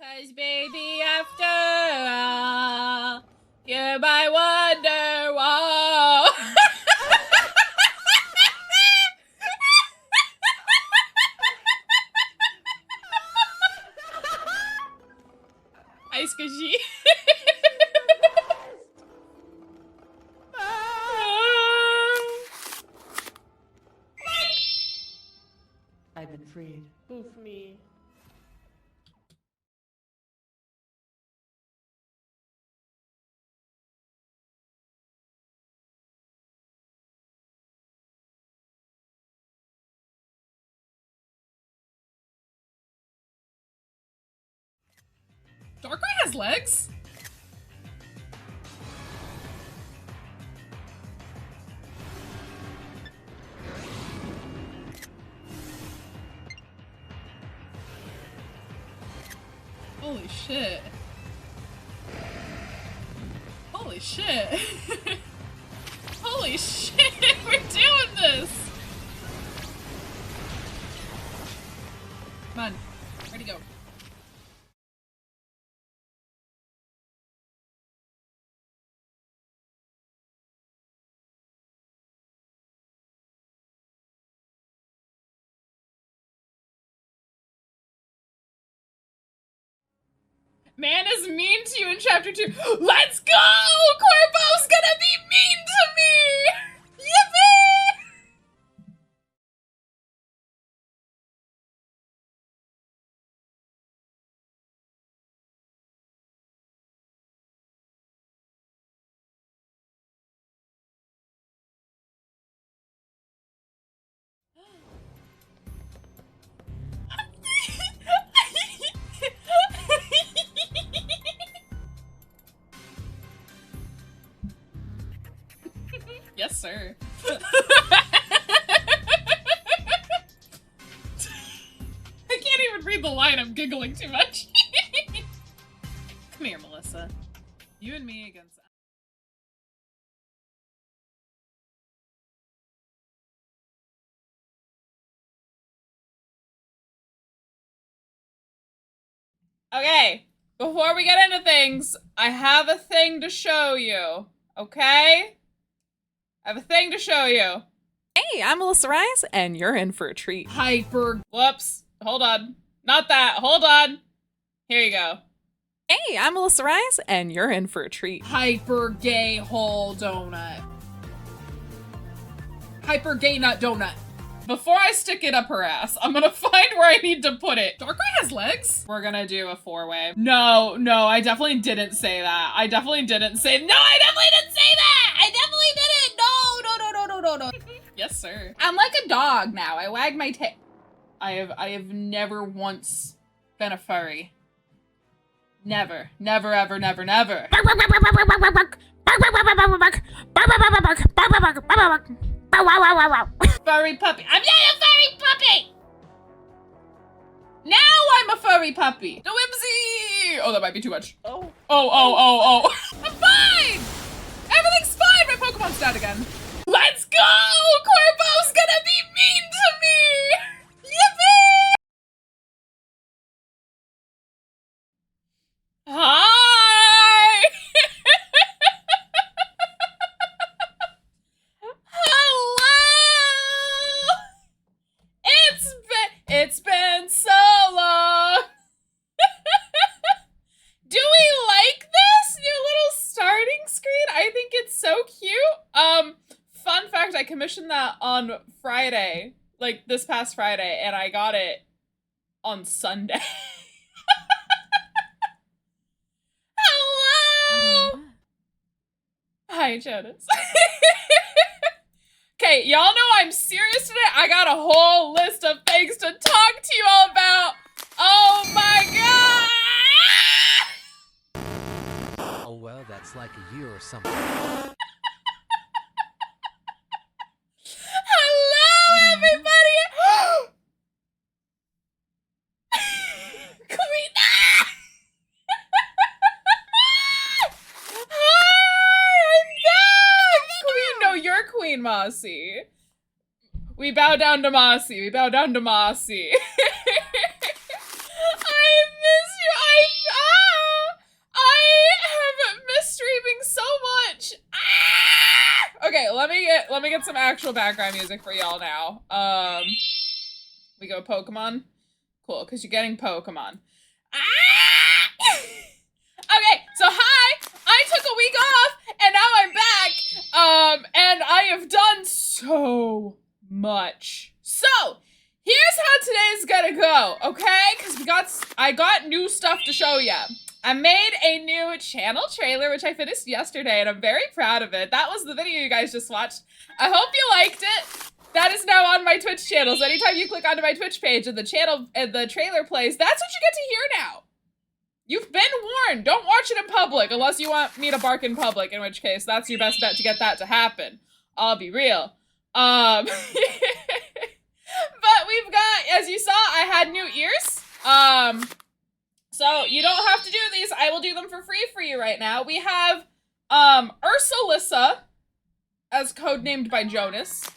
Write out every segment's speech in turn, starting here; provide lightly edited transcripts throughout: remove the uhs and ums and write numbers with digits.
'Cause baby, after all, you're my wonderwall. Ai, squishy. I've been freed. Oof me. Darkrai has legs? Holy shit. Holy shit. Holy shit, we're doing this! Come on, ready to go. Man is mean to you in chapter 2. Let's go! Corpo's gonna be mean to me! Yippee! Yes, sir. I can't even read the line, I'm giggling too much. Come here, Melissa. You and me against... Okay, before we get into things, I have a thing to show you, okay? I have a thing to show you. Hey, I'm Melissa Rise, and you're in for a treat. Hyper... Whoops. Hold on. Not that. Hold on. Here you go. Hey, I'm Melissa Rise, and you're in for a treat. Hyper gay whole donut. Hyper gay nut donut. Before I stick it up her ass, I'm gonna find where I need to put it. Darkrai has legs? We're gonna do a 4-way. No, I definitely didn't say that. I definitely didn't say that. I definitely didn't! No. Yes, sir. I'm like a dog now. I wag my tail. I have never once been a furry. Never, ever, never. Furry puppy. I'm not a furry puppy! Now I'm a furry puppy. The whimsy! Oh, that might be too much. Oh. I'm fine! Everything's fine! My Pokemon's dead again. Let's go! Corpo's gonna be mean to me! Yippee! Hi! Hello! It's been so long! Do we like this new little starting screen? I think it's so cute. Fun fact, I commissioned that on Friday, like this past Friday, and I got it on Sunday. Hello! Hi, Jonas. Okay, y'all know I'm serious today. I got a whole list of things to talk to you all about. Oh my god! Oh well, that's like a year or something. Hello, everybody! Queen! Hi, I'm back! Queen, no, you're Queen Mossy. We bow down to Mossy. We bow down to Mossy. I miss you. I have missed streaming so much. Okay, let me get some actual background music for y'all now. We go Pokemon. Cool, because you're getting Pokemon. Okay, so hi! I took a week off, and now I'm back! And I have done so much. So, here's how today's gonna go, okay? Because I got new stuff to show ya. I made a new channel trailer, which I finished yesterday, and I'm very proud of it. That was the video you guys just watched. I hope you liked it. That is now on my Twitch channel, so anytime you click onto my Twitch page and the channel and the trailer plays, that's what you get to hear now. You've been warned. Don't watch it in public unless you want me to bark in public, in which case that's your best bet to get that to happen. I'll be real. But we've got, as you saw, I had new ears. So you don't have to do these. I will do them for free for you right now. We have Ursulissa, as codenamed by Jonas,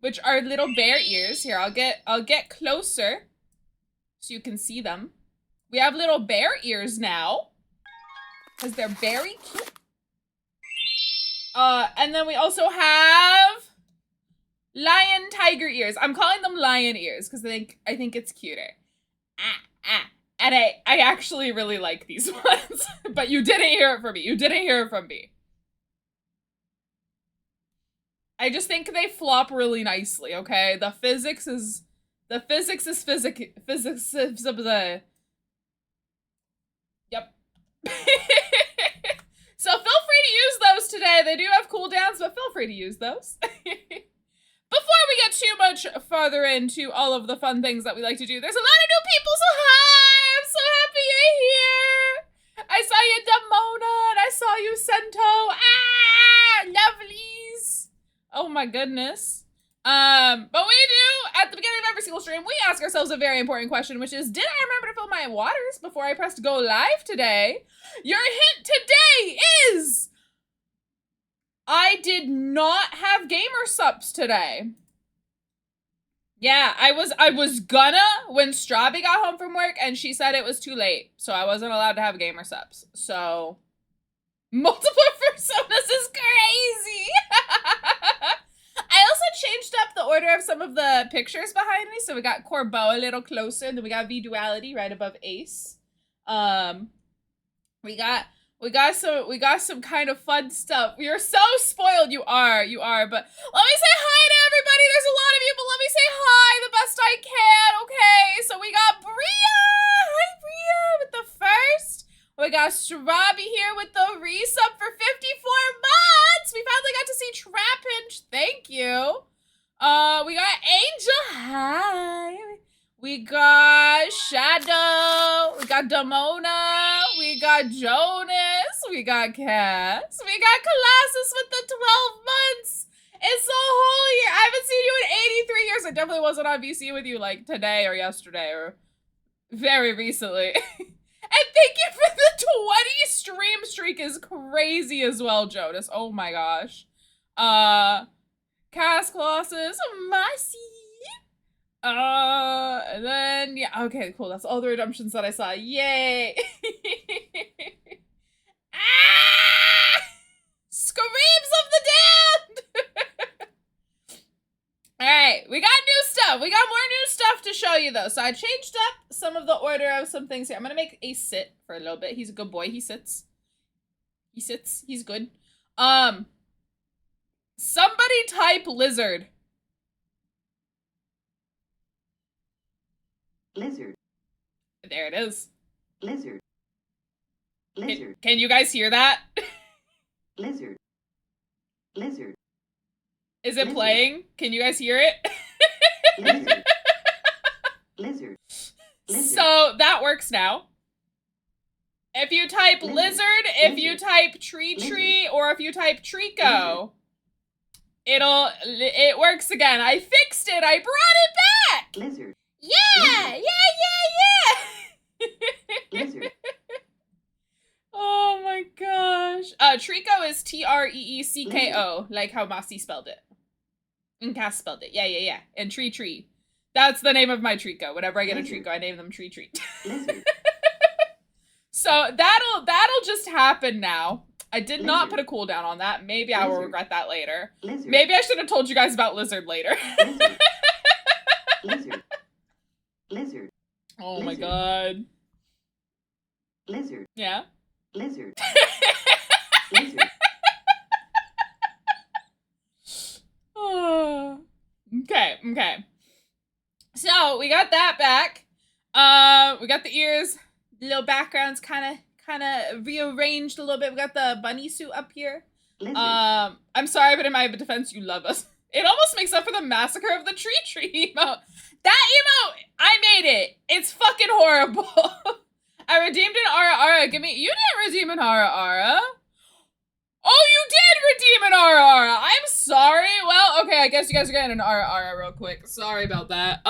which are little bear ears. Here, I'll get closer so you can see them. We have little bear ears now, because they're very cute. And then we also have lion tiger ears. I'm calling them lion ears because I think it's cuter. And I actually really like these ones. But you didn't hear it from me. You didn't hear it from me. I just think they flop really nicely, okay? The physics is physics. Yep. So feel free to use those today. They do have cooldowns, but feel free to use those. Before we get too much farther into all of the fun things that we like to do, there's a lot of new people, so hi! I'm so happy you're here! I saw you, Damona, and I saw you, Sento. Lovelies! Oh my goodness. But we do, at the beginning of every single stream, we ask ourselves a very important question, which is, did I remember to fill my waters before I pressed go live today? Your hint today is, I did not have gamer subs today. Yeah, I was gonna when Strabi got home from work and she said it was too late, so I wasn't allowed to have gamer subs. So, multiple personas is crazy. I also changed up the order of some of the pictures behind me. So we got Corbeau a little closer, and then we got vduality right above Ace. We got some kind of fun stuff. We are so spoiled. You are. But let me say hi to everybody. There's a lot of you, but let me say hi the best I can. Okay, so we got Bria. Hi, Bria, with the first. We got Strabi here with the resub for 54 months. We finally got to see Trapinch. Thank you. We got Angel. Hi. We got Shadow. We got Damona. We got Jonas. We got Cass. We got Colossus with the 12 months. It's so holy. I haven't seen you in 83 years. I definitely wasn't on VC with you like today or yesterday or very recently. And thank you for the 20 stream streak is crazy as well, Jonas. Oh my gosh. Cass, Colossus, Marcy. And then, yeah, okay, cool. That's all the redemptions that I saw. Yay! Screams of the damned! Alright, we got new stuff. We got more new stuff to show you, though. So I changed up some of the order of some things here. I'm gonna make Ace sit for a little bit. He's a good boy. He sits. He sits. He's good. Somebody type lizard. Lizard. There it is. Lizard. Lizard. Can you guys hear that? Lizard. Lizard. Is it playing? Can you guys hear it? Lizard. Lizard. Lizard. So that works now. If you type lizard, if you type tree, or if you type Trico, it works again. I fixed it. I brought it back. Lizard. Yeah. Lizard. Oh my gosh. Trico is Treecko, like how Mossy spelled it. And Cass spelled it. Yeah. And Tree. That's the name of my Trico. Whenever I get a Trico, I name them Tree. So that'll just happen now. I did not put a cooldown on that. Maybe I will regret that later. Maybe I should have told you guys about Lizard later. Lizard. Oh my god. Lizard. Yeah? Lizard. Lizard. Okay. So we got that back. We got the ears, the little backgrounds kind of rearranged a little bit. We got the bunny suit up here. Lizard. I'm sorry, but in my defense, you love us. It almost makes up for the massacre of the tree emote. That emote, I made it. It's fucking horrible. I redeemed an Ara. You didn't redeem an Ara. Oh, you did redeem an Ara. I'm sorry. Well, okay, I guess you guys are getting an Ara real quick. Sorry about that.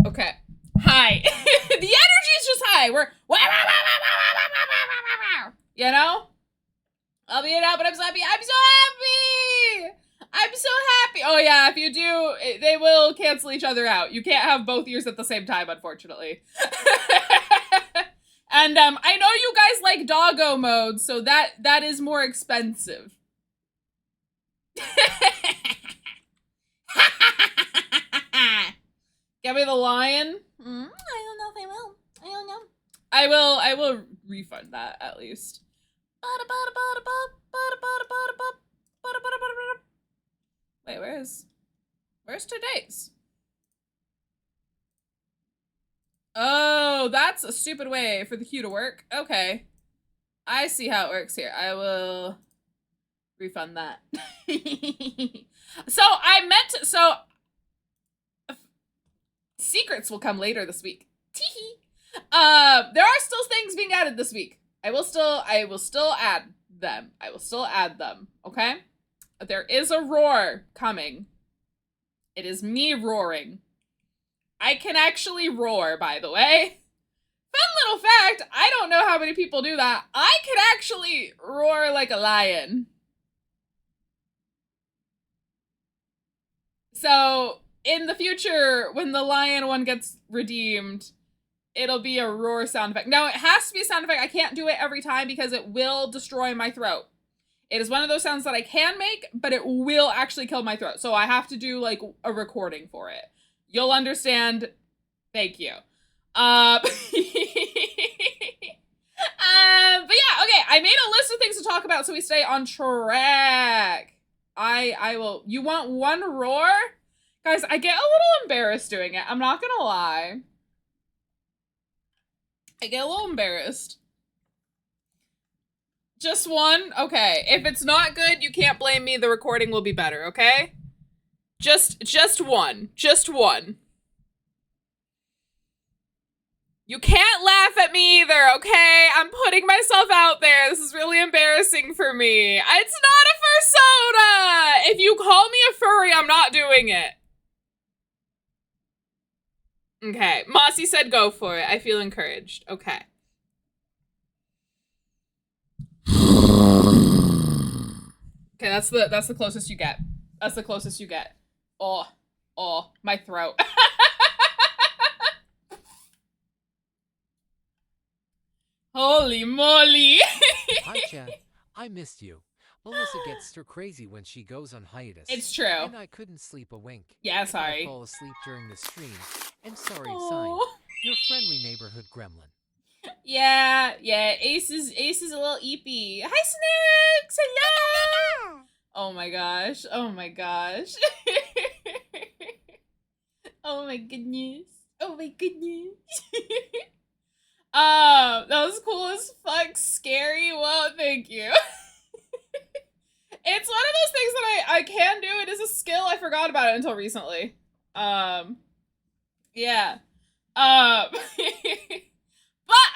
Okay. high. The energy is just high. We're you know? I'll be it out, but I'm so happy. I'm so happy. I'm so happy. Oh yeah, if you do, they will cancel each other out. You can't have both ears at the same time, unfortunately. And I know you guys like doggo mode, so that is more expensive. Give me the lion. I don't know if I will. I don't know. I will refund that at least. Wait, where's today's? Oh, that's a stupid way for the queue to work. Okay. I see how it works here. I will refund that. So secrets will come later this week. Teehee. There are still things being added this week. I will still add them. I will still add them, okay? There is a roar coming. It is me roaring. I can actually roar, by the way. Fun little fact, I don't know how many people do that. I can actually roar like a lion. So, in the future, when the lion one gets redeemed, it'll be a roar sound effect. Now, it has to be a sound effect. I can't do it every time because it will destroy my throat. It is one of those sounds that I can make, but it will actually kill my throat. So I have to do, like, a recording for it. You'll understand. Thank you. But yeah, okay. I made a list of things to talk about so we stay on track. I will. You want one roar? Guys, I get a little embarrassed doing it. I'm not gonna lie. I get a little embarrassed. Just one? Okay. If it's not good, you can't blame me. The recording will be better, okay? Just one. Just one. You can't laugh at me either, okay? I'm putting myself out there. This is really embarrassing for me. It's not a fursona! If you call me a furry, I'm not doing it. Okay. Mossy said go for it. I feel encouraged. Okay. Okay, that's the closest you get. That's the closest you get. Oh, my throat. Holy moly. Hi, Chad. I missed you. Melissa gets stir crazy when she goes on hiatus. It's true. And I couldn't sleep a wink. Yeah, If sorry. I fall asleep during the stream. And sorry, sign. Aw. Your friendly neighborhood gremlin. Yeah. Ace is a little eepy. Hi, Snooks! Hello! Oh my gosh. Oh my gosh. Oh my goodness. Oh my goodness. That was cool as fuck. Scary. Well, thank you. It's one of those things that I can do. It is a skill. I forgot about it until recently. Yeah. But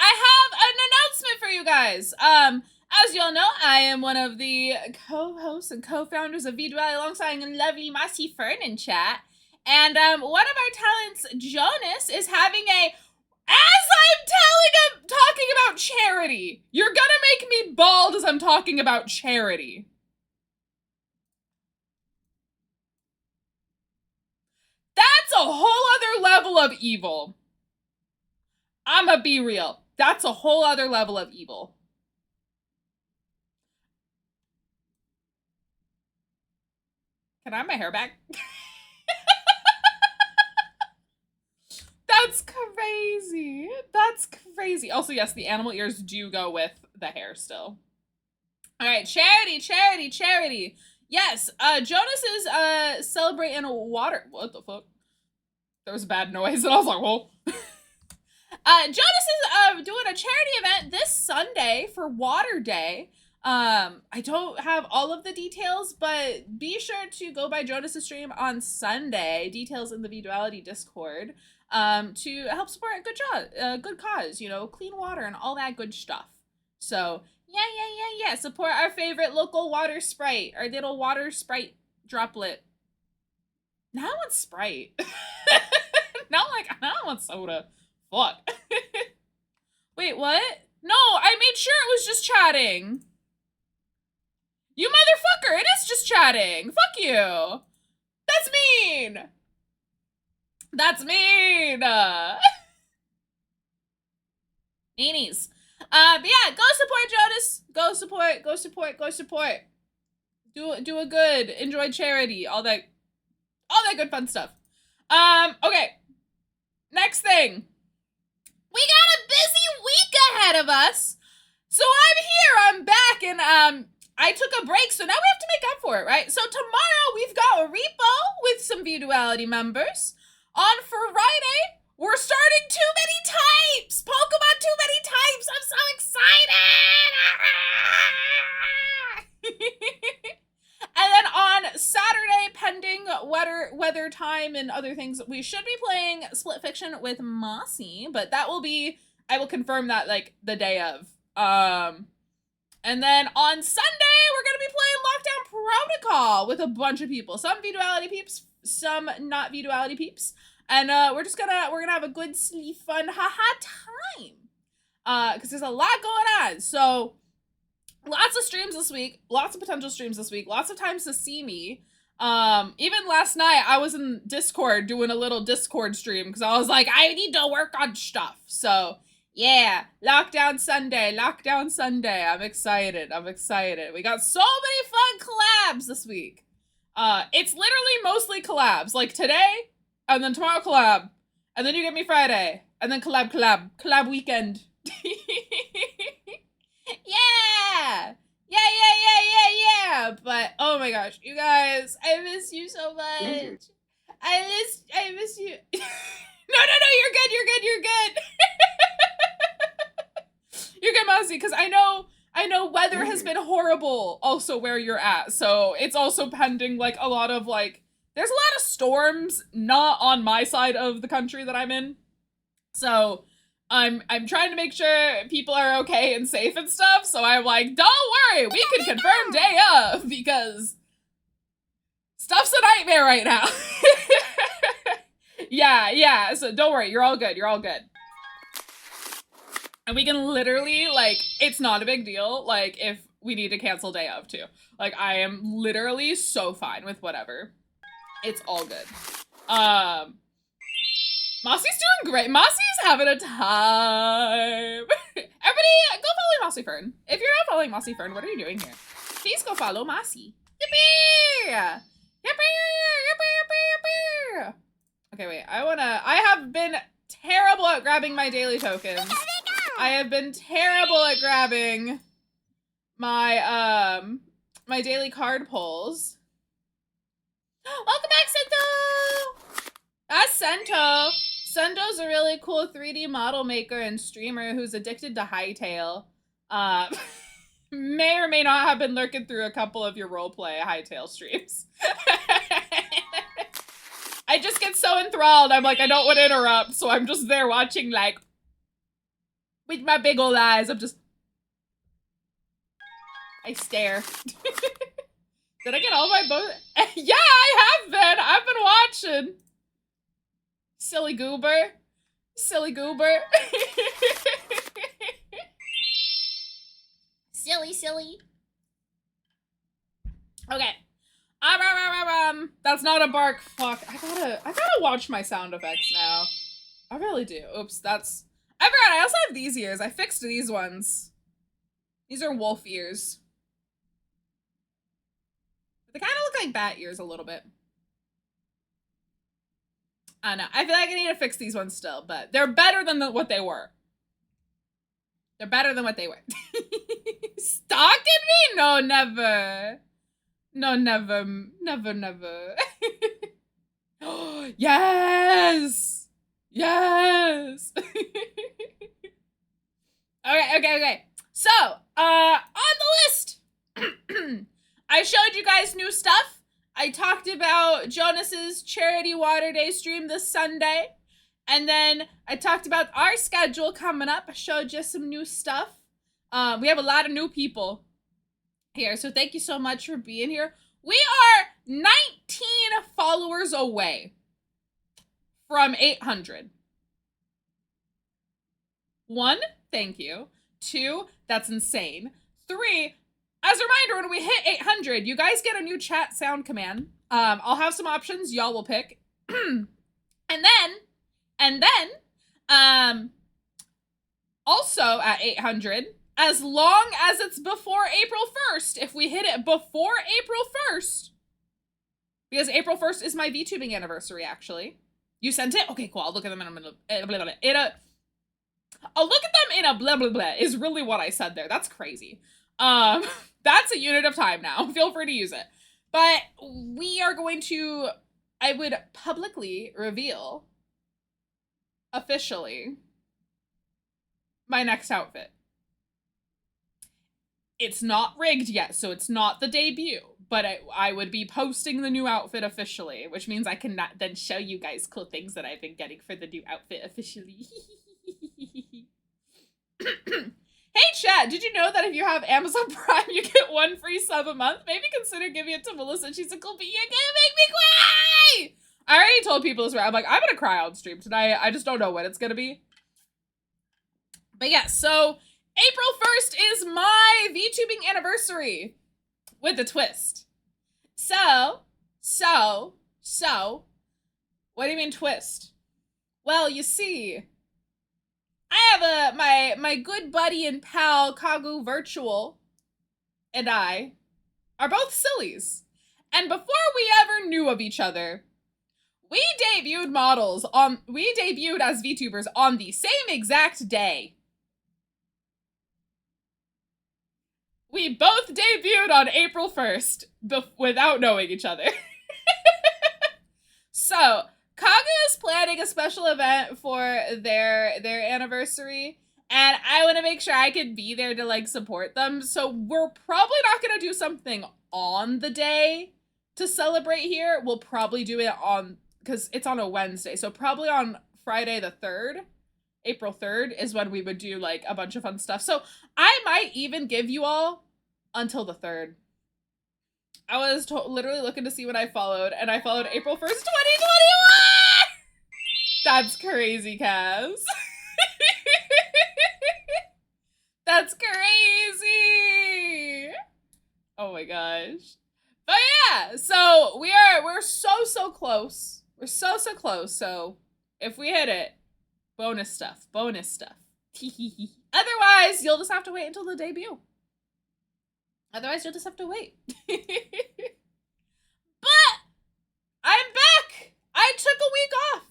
I have an announcement for you guys. As you all know, I am one of the co-hosts and co-founders of vduality alongside lovely Mossy Fern in chat. And one of our talents, Jonas, is having a talking about charity. You're gonna make me bald as I'm talking about charity. That's a whole other level of evil. I'ma be real. That's a whole other level of evil. Can I have my hair back? That's crazy. That's crazy. Also, yes, the animal ears do go with the hair still. All right, charity. Yes, Jonas is celebrating water. What the fuck? There was a bad noise, and I was like, whoa. Jonas is doing a charity event this Sunday for Water Day. I don't have all of the details, but be sure to go by Jonas's stream on Sunday. Details in the vduality Discord. To help support a good cause, you know, clean water and all that good stuff. So, yeah. Support our favorite local water sprite, our little water sprite droplet. Now I want Sprite. Now I'm like, I don't want soda. Fuck. Wait, what? No, I made sure it was just chatting. You motherfucker, it is just chatting. Fuck you. That's mean. That's mean. Meanies. But yeah, go support Jonas. Go support, go support, go support. Do a good, enjoy charity, all that good fun stuff. Okay. Next thing. We got a busy week ahead of us. So I'm back, and I took a break, so now we have to make up for it, right? So tomorrow we've got a repo with some vduality members. On Friday, we're starting Too Many Types! Pokemon Too Many Types! I'm so excited! And then on Saturday, pending weather time and other things, we should be playing Split Fiction with Mossy, but that will be, I will confirm that like the day of. And then on Sunday, we're gonna be playing Lockdown Protocol with a bunch of people. Some vduality peeps, some not vduality peeps. And we're gonna have a good, silly, fun, haha time. Because there's a lot going on. So lots of streams this week, lots of potential streams this week, lots of times to see me. Even last night I was in Discord doing a little Discord stream because I was like, I need to work on stuff. So yeah, Lockdown Sunday. I'm excited. We got so many fun collabs this week. It's literally mostly collabs. Like today, and then tomorrow collab, and then you get me Friday, and then collab weekend. Yeah. But oh my gosh, you guys, I miss you so much. Lizard. I miss you. No, you're good. You're good, Mousy, because I know weather has been horrible also where you're at. So it's also pending like a lot of like, there's a lot of storms not on my side of the country that I'm in. So I'm trying to make sure people are okay and safe and stuff. So I'm like, don't worry, we can confirm day of because stuff's a nightmare right now. Yeah. So don't worry, you're all good. And we can literally, like, it's not a big deal, like, if we need to cancel day of, too. Like, I am literally so fine with whatever. It's all good. Mossy's doing great. Mossy's having a time. Everybody, go follow Mossy Fern. If you're not following Mossy Fern, what are you doing here? Please go follow Mossy. Yippee! Okay, wait, I have been terrible at grabbing my daily tokens. I have been terrible at grabbing my, my daily card pulls. Welcome back, Sento! That's Sento. Sento's a really cool 3D model maker and streamer who's addicted to Hightail. May or may not have been lurking through a couple of your roleplay Hightail streams. I just get so enthralled. I'm like, I don't want to interrupt, so I'm just there watching, like, with my big old eyes. I stare. Did I get all my Yeah, I have been. I've been watching. Silly goober. Silly. Okay. That's not a bark. Fuck. I gotta watch my sound effects now. I really do. Oops, that's... I forgot, I also have these ears. I fixed these ones. These are wolf ears. They kind of look like bat ears a little bit. I don't know. I feel like I need to fix these ones still, but they're better than what they were. They're better than what they were. Stalking me? No, never. No, never. Never. Yes! Yes! Okay. So, on the list, I showed you guys new stuff. I talked about Jonas's Charity Water Day stream this Sunday. And then I talked about our schedule coming up. I showed you some new stuff. We have a lot of new people here, so thank you so much for being here. We are 19 followers away from 800. 1, thank you. 2, that's insane. 3, as a reminder, when we hit 800, you guys get a new chat sound command. I'll have some options y'all will pick. and then, also at 800, as long as it's before April 1st, if we hit it before April 1st, because April 1st is my VTubing anniversary, actually. You sent it? Okay, cool. I'll look at them in a minute. I'll look at them in a blah, blah, blah is really what I said there. That's crazy. That's a unit of time now. Feel free to use it. But we are going to, I would publicly reveal, officially, my next outfit. It's not rigged yet, so it's not the debut. But I would be posting the new outfit officially, which means I can then show you guys cool things that I've been getting for the new outfit officially. Hey chat, did you know that if you have Amazon Prime, you get 1 free sub a month? Maybe consider giving it to Melissa. She's a cool, but you're gonna make me cry! I already told people this, right? I'm like, I'm gonna cry on stream tonight. I just don't know when it's gonna be. But yeah, so April 1st is my VTubing anniversary with a twist. So, what do you mean twist? Well, you see, I have my good buddy and pal Kagu Virtual and I are both sillies. And before we ever knew of each other, we debuted as VTubers on the same exact day. We both debuted on April 1st without knowing each other. So, Kagu is planning a special event for their anniversary, and I want to make sure I can be there to like support them. So we're probably not going to do something on the day to celebrate here. We'll probably do it on, because it's on a Wednesday, so probably on Friday the 3rd. April 3rd is when we would do like a bunch of fun stuff. So I might even give you all until the 3rd. I was literally looking to see what I followed, and I followed April 1st, 2021! That's crazy, Kaz. That's crazy! Oh my gosh. But yeah, so we're so close. We're so close, so if we hit it, bonus stuff. Otherwise, you'll just have to wait until the debut. Otherwise, you'll just have to wait. But I'm back. I took a week off.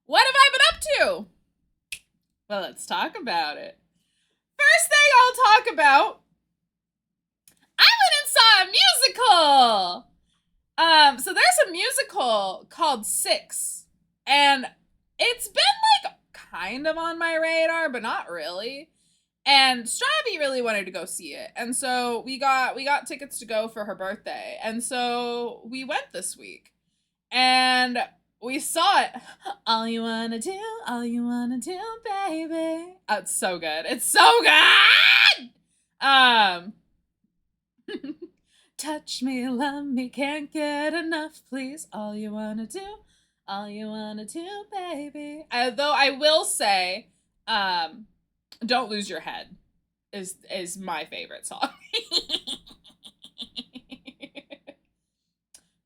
What have I been up to? Well, let's talk about it. First thing I'll talk about, I went and saw a musical. So there's a musical called 6, and it's been like kind of on my radar, but not really. And Strabi really wanted to go see it. And so we got tickets to go for her birthday. And so we went this week. And we saw it. All you wanna do, baby. Oh, it's so good. It's so good! Touch me, love me, can't get enough, please. All you wanna do, baby. Though I will say, Don't Lose Your Head is my favorite song.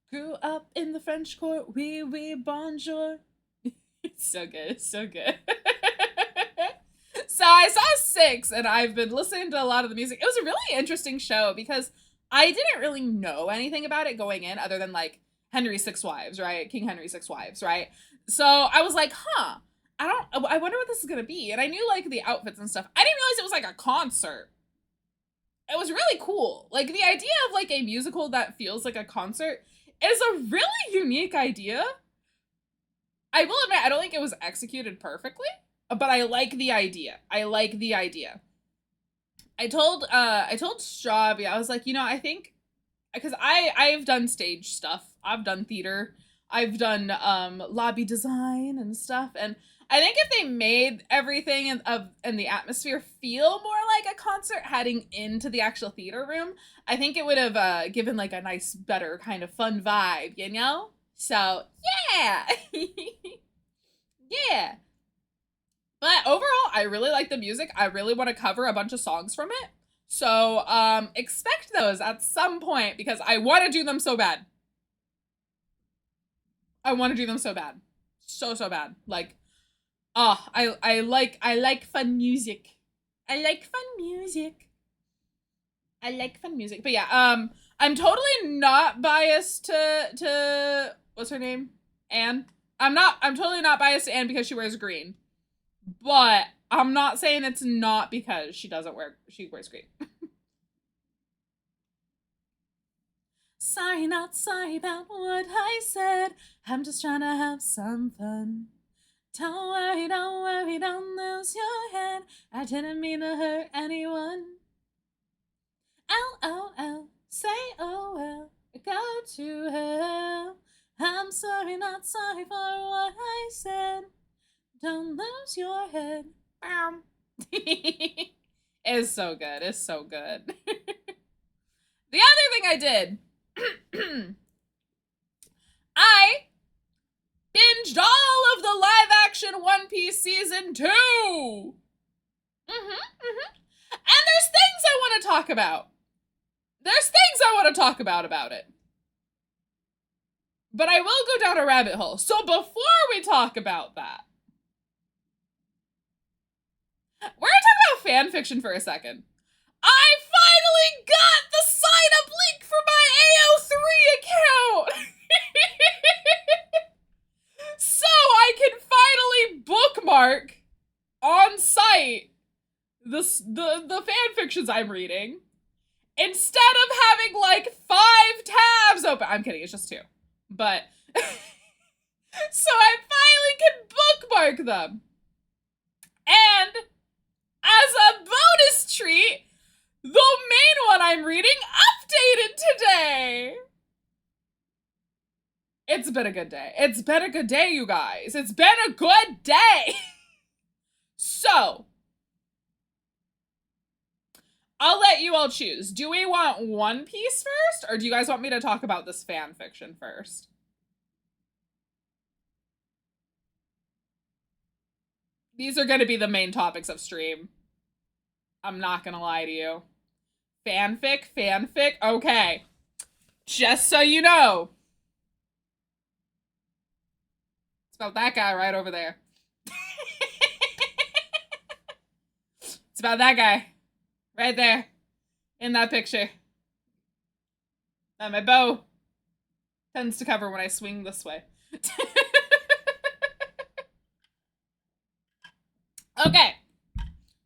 Grew up in the French court, oui, bonjour. It's so good, so good. So I saw 6, and I've been listening to a lot of the music. It was a really interesting show, because I didn't really know anything about it going in, other than, like, Henry's 6 wives, right? King Henry's 6 wives, right? So I was like, huh. I wonder what this is gonna be. And I knew like the outfits and stuff. I didn't realize it was like a concert. It was really cool. Like the idea of like a musical that feels like a concert is a really unique idea. I will admit, I don't think it was executed perfectly, but I like the idea. I told Strabi, I was like, you know, I think, because I've done stage stuff. I've done theater. I've done lobby design and stuff, and I think if they made everything and the atmosphere feel more like a concert heading into the actual theater room, I think it would have given like a nice, better kind of fun vibe, you know? So, yeah. Yeah. But overall, I really like the music. I really want to cover a bunch of songs from it. So, expect those at some point because I want to do them so bad. I want to do them so bad. So bad. Like, I like fun music. I like fun music. I like fun music. But yeah, I'm totally not biased to what's her name? Anne. I'm totally not biased to Anne because she wears green. But I'm not saying it's not because she wears green. Sorry, not sorry about what I said. I'm just trying to have some fun. Don't worry, don't lose your head. I didn't mean to hurt anyone. LOL, say oh well, go to hell. I'm sorry, not sorry for what I said. Don't lose your head. It's so good. It's so good. The other thing I did, I binged all of the live action One Piece season 2. And there's things I want to talk about. About it. But I will go down a rabbit hole. So before we talk about that, we're gonna talk about fan fiction for a second. I finally got the sign up link for my AO3 account! So I can finally bookmark on site the fan fictions I'm reading instead of having like 5 tabs open. I'm kidding, it's just 2. But so I finally can bookmark them. And as a bonus treat, the main one I'm reading updated today. It's been a good day. It's been a good day, you guys. It's been a good day. So, I'll let you all choose. Do we want One Piece first, or do you guys want me to talk about this fan fiction first? These are going to be the main topics of stream. I'm not going to lie to you. Fanfic? Okay. Just so you know. It's about that guy right over there. It's about that guy. Right there. In that picture. My bow tends to cover when I swing this way. Okay.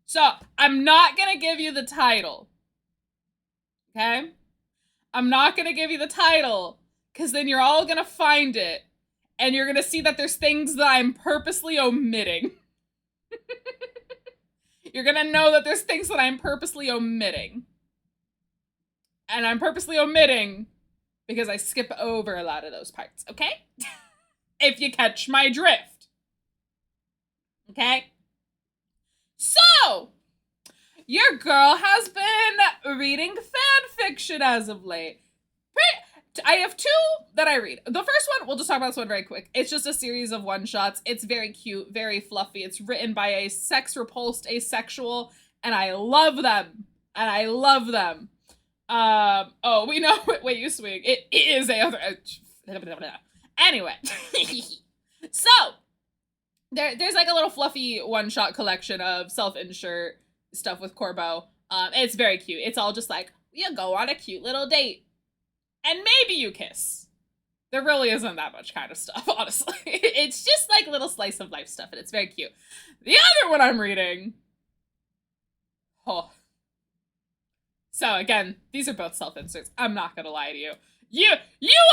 So, I'm not gonna give you the title. Okay? I'm not gonna give you the title, because then you're all gonna find it, and you're gonna see that there's things that I'm purposely omitting. You're gonna know that there's things that I'm purposely omitting. And I'm purposely omitting because I skip over a lot of those parts, okay? If you catch my drift. Okay? So, your girl has been reading fan fiction as of late. I have 2 that I read. The first one, we'll just talk about this one very quick. It's just a series of one-shots. It's very cute, very fluffy. It's written by a sex-repulsed asexual, and I love them. Oh, we know, wait, you swing. It is a, anyway. So, there's like a little fluffy one-shot collection of self-insert stuff with Corbo. It's very cute. It's all just like, you go on a cute little date. And maybe you kiss. There really isn't that much kind of stuff, honestly. It's just like little slice of life stuff, and it's very cute. The other one I'm reading... Oh. So again, these are both self-inserts. I'm not gonna lie to you. You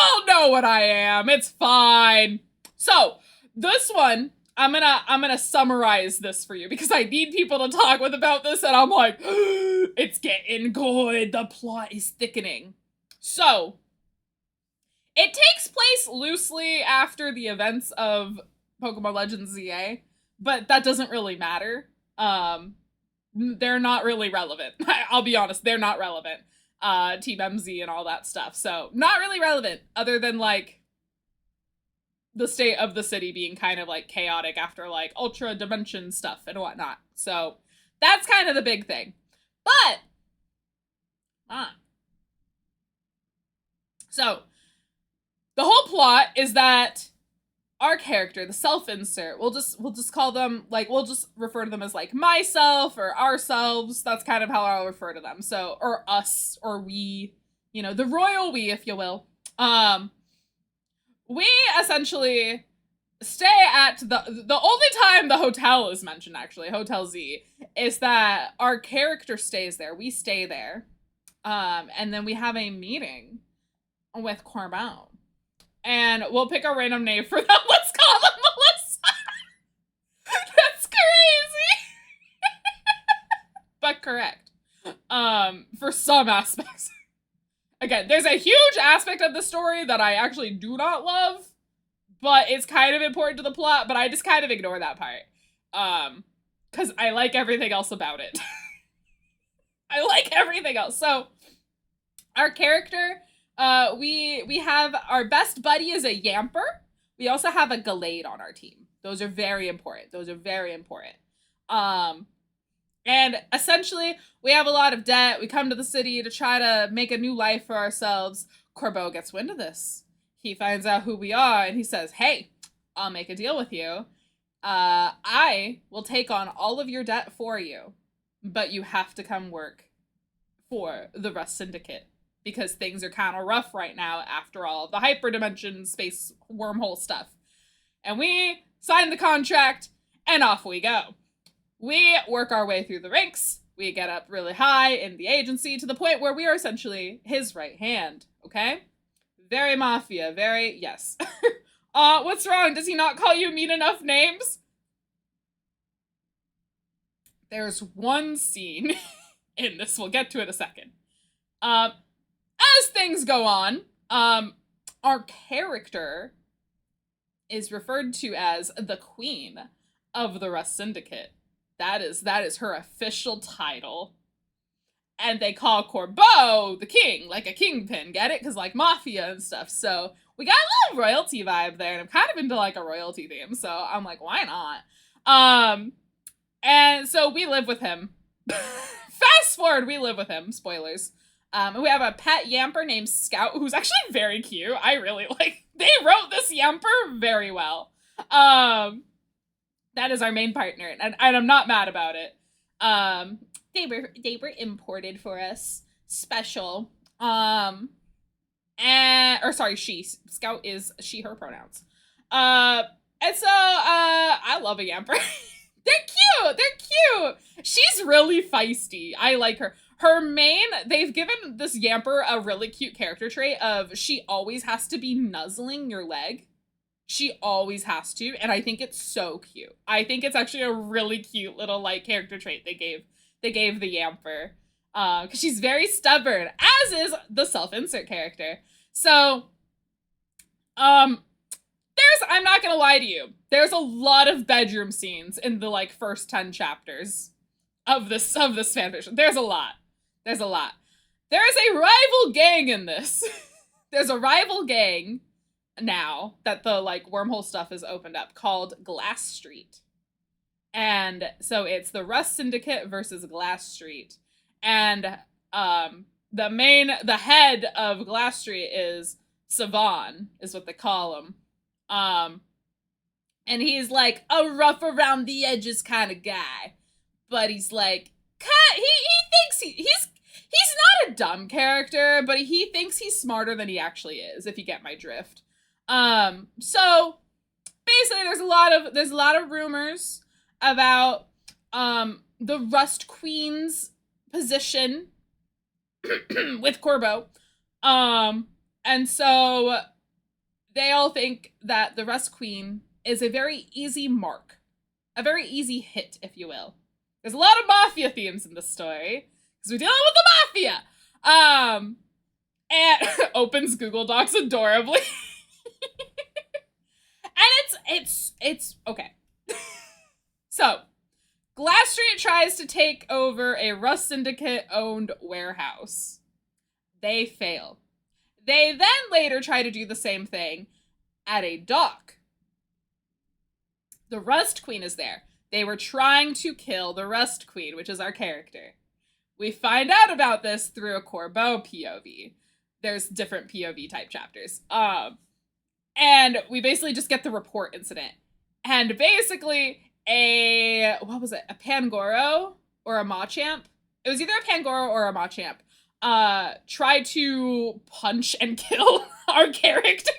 all know what I am. It's fine. So, this one, I'm gonna summarize this for you because I need people to talk with about this, and I'm like, it's getting good. The plot is thickening. So, it takes place loosely after the events of Pokemon Legends ZA, but that doesn't really matter. They're not really relevant. I'll be honest, they're not relevant. Team MZ and all that stuff. So, not really relevant, other than, like, the state of the city being kind of like chaotic after like ultra dimension stuff and whatnot. So that's kind of the big thing. But so the whole plot is that our character, the self-insert, we'll just call them, like, we'll just refer to them as like myself or ourselves. That's kind of how I'll refer to them. So, or us, or we, you know, the royal we, if you will. We essentially stay at the only time the hotel is mentioned, actually, Hotel Z, is that our character stays there. We stay there. And then we have a meeting with Corbin. And we'll pick a random name for them. Let's call them Melissa. That's crazy. But correct. For some aspects. Again, there's a huge aspect of the story that I actually do not love, but it's kind of important to the plot, but I just kind of ignore that part. Because I like everything else about it. I like everything else. So, our character, we have our best buddy is a Yamper. We also have a Gallade on our team. Those are very important. And essentially, we have a lot of debt. We come to the city to try to make a new life for ourselves. Corbeau gets wind of this. He finds out who we are, and he says, hey, I'll make a deal with you. I will take on all of your debt for you, but you have to come work for the Rust Syndicate, because things are kind of rough right now after all the hyperdimension space wormhole stuff. And we sign the contract, and off we go. We work our way through the ranks. We get up really high in the agency to the point where we are essentially his right hand, okay? Very mafia, very, yes. What's wrong? Does he not call you mean enough names? There's one scene in this, we'll get to it in a second. As things go on, our character is referred to as the Queen of the Rust Syndicate. That is her official title. And they call Corbeau the king, like a kingpin, get it? Because like mafia and stuff. So we got a little royalty vibe there, and I'm kind of into like a royalty theme, so I'm like, why not? And so we live with him. Fast forward, we live with him. Spoilers. And we have a pet Yamper named Scout, who's actually very cute. I really like, they wrote this Yamper very well. That is our main partner, and I'm not mad about it. They were imported for us, special. She. Scout is she, her pronouns. And so I love a Yamper. They're cute. She's really feisty. I like her. They've given this Yamper a really cute character trait of she always has to be nuzzling your leg. She always has to, and I think it's so cute. I think it's actually a really cute little like character trait they gave the Yamper. Because she's very stubborn, as is the self-insert character. So, I'm not gonna lie to you. There's a lot of bedroom scenes in the like first 10 chapters of this fanfiction. There's a lot. There is a rival gang in this. There's a rival gang now that the like wormhole stuff is opened up called Glass Street. And so it's the Rust Syndicate versus Glass Street. And the head of Glass Street is Savan, is what they call him. And he's like a rough around the edges kind of guy. But he's like, he thinks he's not a dumb character, but he thinks he's smarter than he actually is, if you get my drift. So basically there's a lot of rumors about the Rust Queen's position with Corbeau. And so they all think that the Rust Queen is a very easy mark. A very easy hit, if you will. There's a lot of mafia themes in this story, because we're dealing with the mafia. And opens Google Docs adorably. And it's okay. So, Glass Street tries to take over a Rust Syndicate-owned warehouse. They fail. They then later try to do the same thing at a dock The Rust Queen is there. They were trying to kill the Rust Queen, which is our character. We find out about this through a Corbeau POV. There's different POV type chapters. And we basically just get the report incident. And basically a Pangoro or a Machamp? It was either a Pangoro or a Machamp. Tried to punch and kill our character.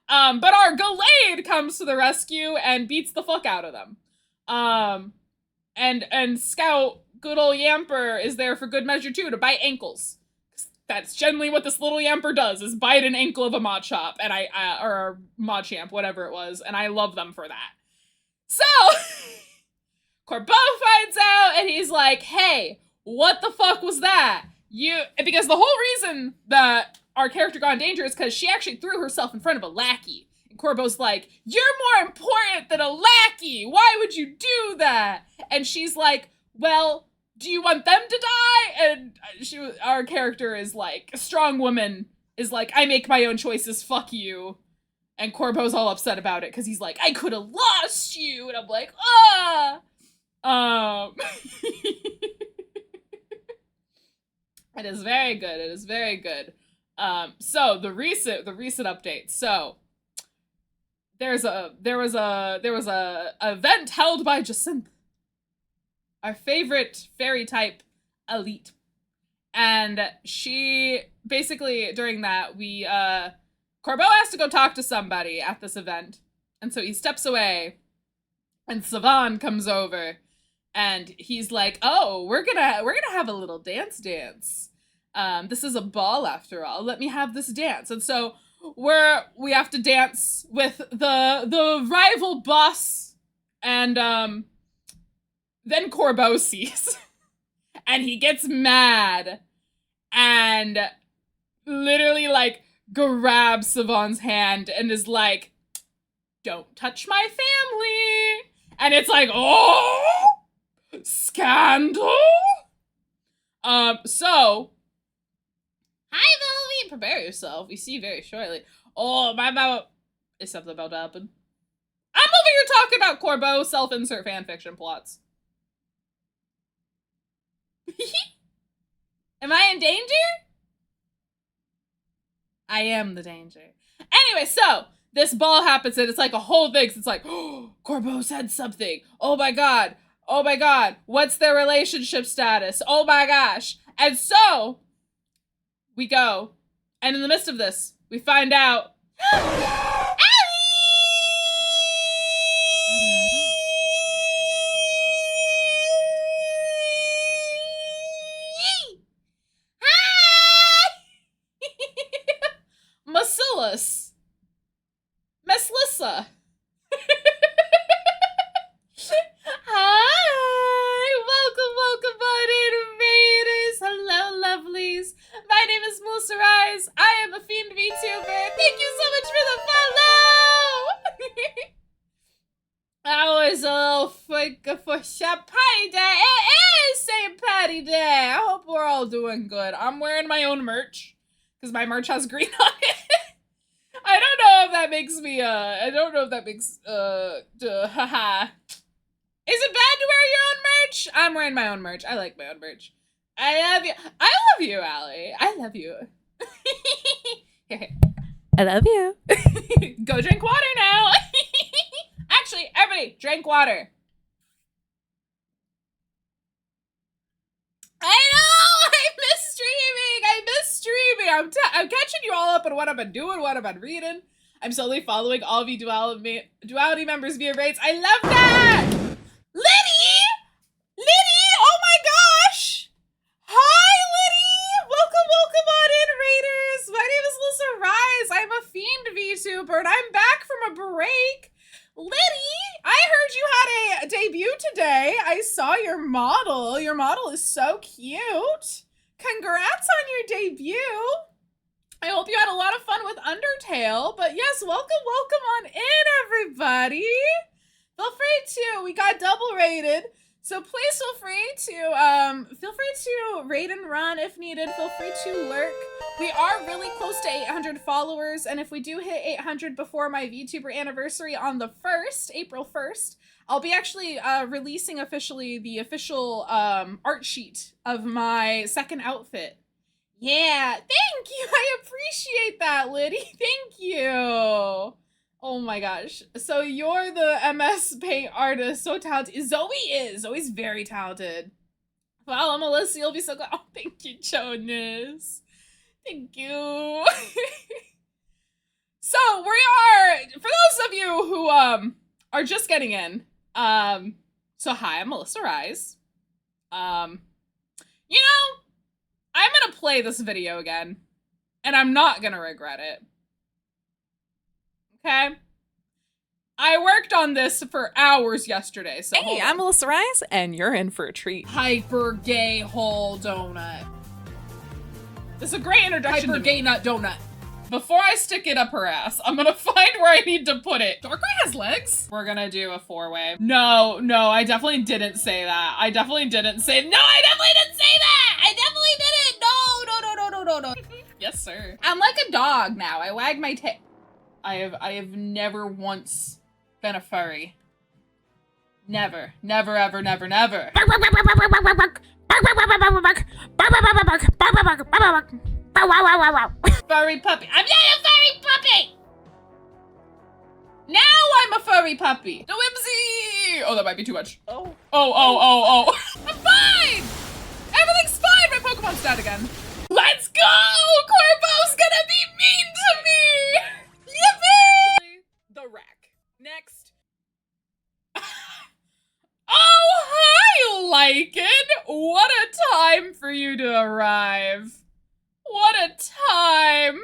But our Gallade comes to the rescue and beats the fuck out of them. And Scout, good old Yamper, is there for good measure too, to bite ankles. That's generally what this little Yamper does, is bite an ankle of a Machop, and or a Machamp, whatever it was, and I love them for that. So, Corbeau finds out, and he's like, hey, what the fuck was that? Because the whole reason that our character got in danger is because she actually threw herself in front of a lackey. And Corbeau's like, you're more important than a lackey! Why would you do that? And she's like, well, do you want them to die? And our character is like, a strong woman is like, I make my own choices, fuck you. And Corbeau's all upset about it, because he's like, I could have lost you! And I'm like, ah! It is very good, it is very good. So the recent update. So there was a event held by Jacinth, our favorite fairy type elite, and she basically, during that, Corbeau has to go talk to somebody at this event, and so he steps away, and Savan comes over, and he's like, oh, we're gonna have a little dance. This is a ball after all. Let me have this dance. And so we have to dance with the rival boss, and then Corbeau sees, and he gets mad, and literally like grabs Savan's hand and is like, don't touch my family. And it's like, oh, scandal. So, hi Velvy, prepare yourself. We see you very shortly. Oh, my mouth is something about to happen. I'm over here talking about Corbeau self-insert fanfiction plots. Am I in danger? I am the danger. Anyway, so this ball happens and it's like a whole thing. It's like, oh, Corbeau said something. Oh my god. Oh my god. What's their relationship status? Oh my gosh. And so we go. And in the midst of this, we find out Meslissa. Hi! Welcome on Invaders! Hello, lovelies! My name is Melissa Rise. I am a fiend VTuber. Thank you so much for the follow! I was a little freak for St. Patty Day. It is St. Patty Day! I hope we're all doing good. I'm wearing my own merch, because my merch has green on it. I don't know if that makes me, haha. Is it bad to wear your own merch? I'm wearing my own merch. I like my own merch. I love you. I love you, Allie. I love you. I love you. Go drink water now. Actually, everybody, drink water. I know! I miss streaming! I'm catching you all up on what I've been doing, what I've been reading. I'm slowly following all of you duality members via rates. I love that! Liddy! Oh my gosh! Hi, Liddy! Welcome on in, Raiders! My name is Melissa Rise. I'm a fiend VTuber, and I'm back from a break. Liddy, I heard you had a debut today. I saw your model. Your model is so cute. Congrats on your debut. I hope you had a lot of fun with Undertale. But yes, welcome on in, everybody. Feel free to, we got double rated. So please feel free to raid and run if needed. Feel free to lurk. We are really close to 800 followers, and if we do hit 800 before my VTuber anniversary on the 1st, April 1st, I'll be actually releasing officially the official art sheet of my second outfit. Yeah, thank you. I appreciate that, Liddy. Thank you. Oh my gosh. So you're the MS Paint artist. So talented. Zoe is. Zoe's very talented. Well, Melissa, you'll be so glad. Oh, thank you, Jonas. Thank you. So we are, for those of you who are just getting in, so hi, I'm Melissa Rise. You know, I'm gonna play this video again, and I'm not gonna regret it. Okay? I worked on this for hours yesterday, so Hey, I'm Melissa Rise, and you're in for a treat. Hyper gay hole donut. This is a great introduction to gay nut donut. Before I stick it up her ass, I'm gonna find where I need to put it. Darkrai has legs? We're gonna do a 4-way. No, I definitely didn't say that. I definitely didn't say that! I definitely didn't! No. Yes, sir. I'm like a dog now. I wag my tail. I have never once been a furry. Never. Never, ever, never, never. Furry puppy. I'm not a furry puppy! Now I'm a furry puppy. The whimsy! Oh, that might be too much. Oh. Oh. I'm fine! Everything's fine! My Pokemon's dead again. Let's go! Corbo's gonna be mean to me! Yippee! The wreck. Next. Oh, hi, Lycan! What a time for you to arrive. What a time.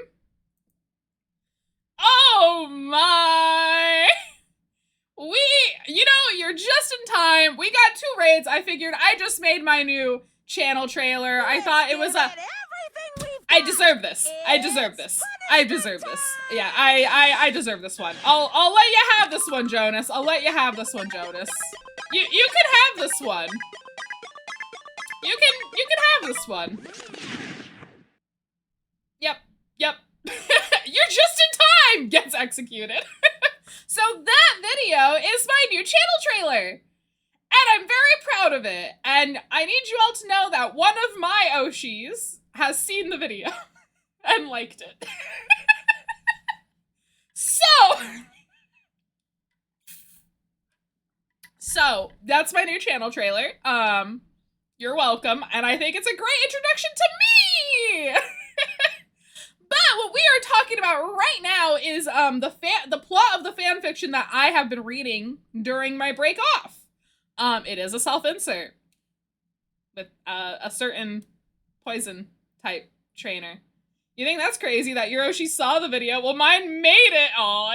Oh my. You know, you're just in time. We got 2 raids. I figured I just made my new channel trailer. I thought it was I deserve this. I deserve this. I deserve this. Yeah, I deserve this one. I'll let you have this one, Jonas. I'll let you have this one, Jonas. You can have this one. You can have this one. Yep. You're just in time! Gets executed. So that video is my new channel trailer. And I'm very proud of it. And I need you all to know that one of my Oshis has seen the video and liked it. So that's my new channel trailer. You're welcome. And I think it's a great introduction to me. But what we are talking about right now is the plot of the fan fiction that I have been reading during my break off. It is a self-insert with a certain poison type trainer. You think that's crazy that Yoshi saw the video? Well, mine made it. Oh,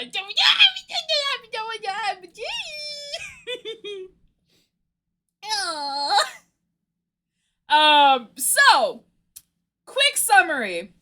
so quick summary.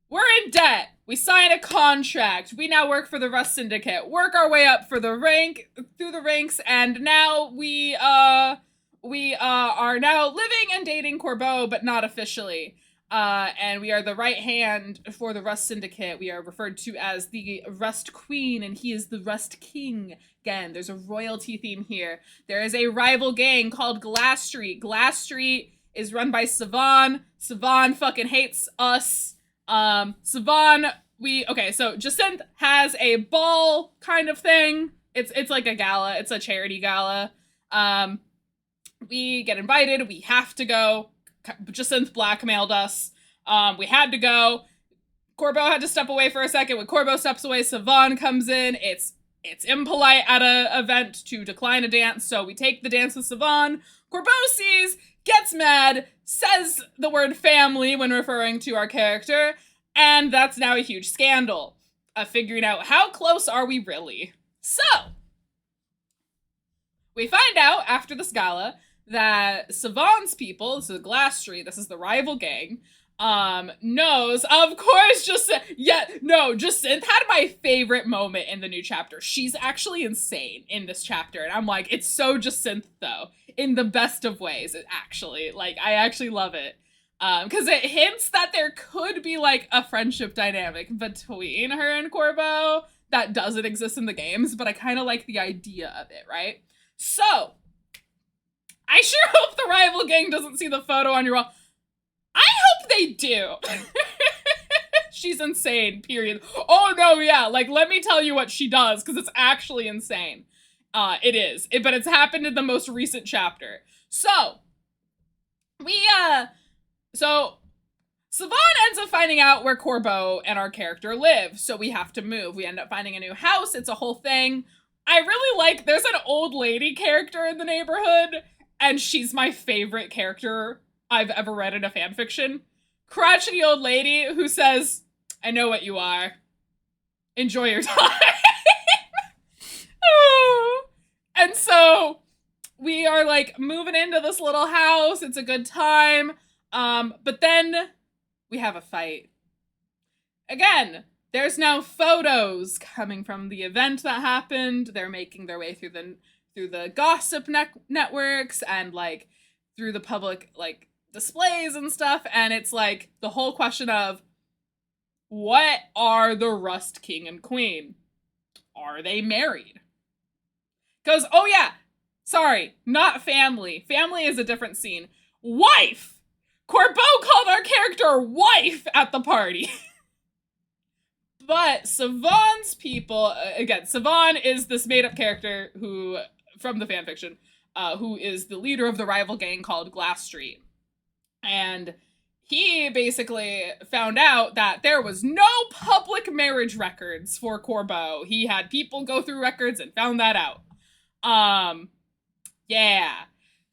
We're in debt. We sign a contract. We now work for the Rust Syndicate. Work our way up through the ranks, and now we are now living and dating Corbeau, but not officially. And we are the right hand for the Rust Syndicate. We are referred to as the Rust Queen, and he is the Rust King. Again, there's a royalty theme here. There is a rival gang called Glass Street. Glass Street is run by Savon. Savon fucking hates us. Savon, so Jacinth has a ball kind of thing. It's like a gala. It's a charity gala. We get invited. We have to go. Jacinth blackmailed us. We had to go. Corbeau had to step away for a second. When Corbeau steps away, Savon comes in. It's impolite at a event to decline a dance, so we take the dance with Savon. Corbeau sees, gets mad, says the word family when referring to our character, and that's now a huge scandal. Figuring out how close are we really. So, we find out after this gala that Savon's people, this is Glass Street, this is the rival gang, knows, of course, Jacinth had my favorite moment in the new chapter. She's actually insane in this chapter, and I'm like, it's so Jacinth, though, in the best of ways, I actually love it. Because it hints that there could be like a friendship dynamic between her and Corbo that doesn't exist in the games, but I kind of like the idea of it, right? So, I sure hope the rival gang doesn't see the photo on your wall. I hope they do. She's insane, period. Oh no, yeah, like let me tell you what she does, because it's actually insane. It is, but it's happened in the most recent chapter. So, so Savon ends up finding out where Corbo and our character live, so we have to move. We end up finding a new house. It's a whole thing. I really like, there's an old lady character in the neighborhood, and she's my favorite character I've ever read in a fanfiction. Crotchety old lady who says, I know what you are. Enjoy your time. And so we are like moving into this little house. It's a good time. But then we have a fight. Again, there's now photos coming from the event that happened. They're making their way through the gossip networks and like through the public like displays and stuff. And it's like the whole question of, what are the Rust King and Queen? Are they married? Because, oh yeah, sorry, not family. Family is a different scene. Wife! Corbo called our character wife at the party. But Savon's people, again, Savon is this made-up character who, from the fanfiction, who is the leader of the rival gang called Glass Street. And he basically found out that there was no public marriage records for Corbo. He had people go through records and found that out. Yeah.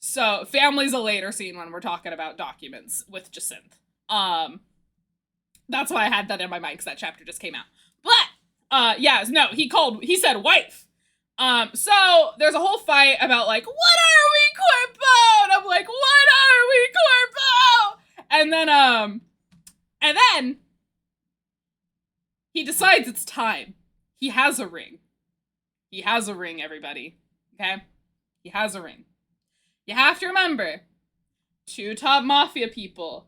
So, family's a later scene when we're talking about documents with Jacinth. That's why I had that in my mind, because that chapter just came out. But, yeah, no, he said wife. So, there's a whole fight about, like, what are we, Corbo? And I'm like, what are we, Corbo? And then, he decides it's time. He has a ring. He has a ring, everybody. Okay? He has a ring. You have to remember, 2 top mafia people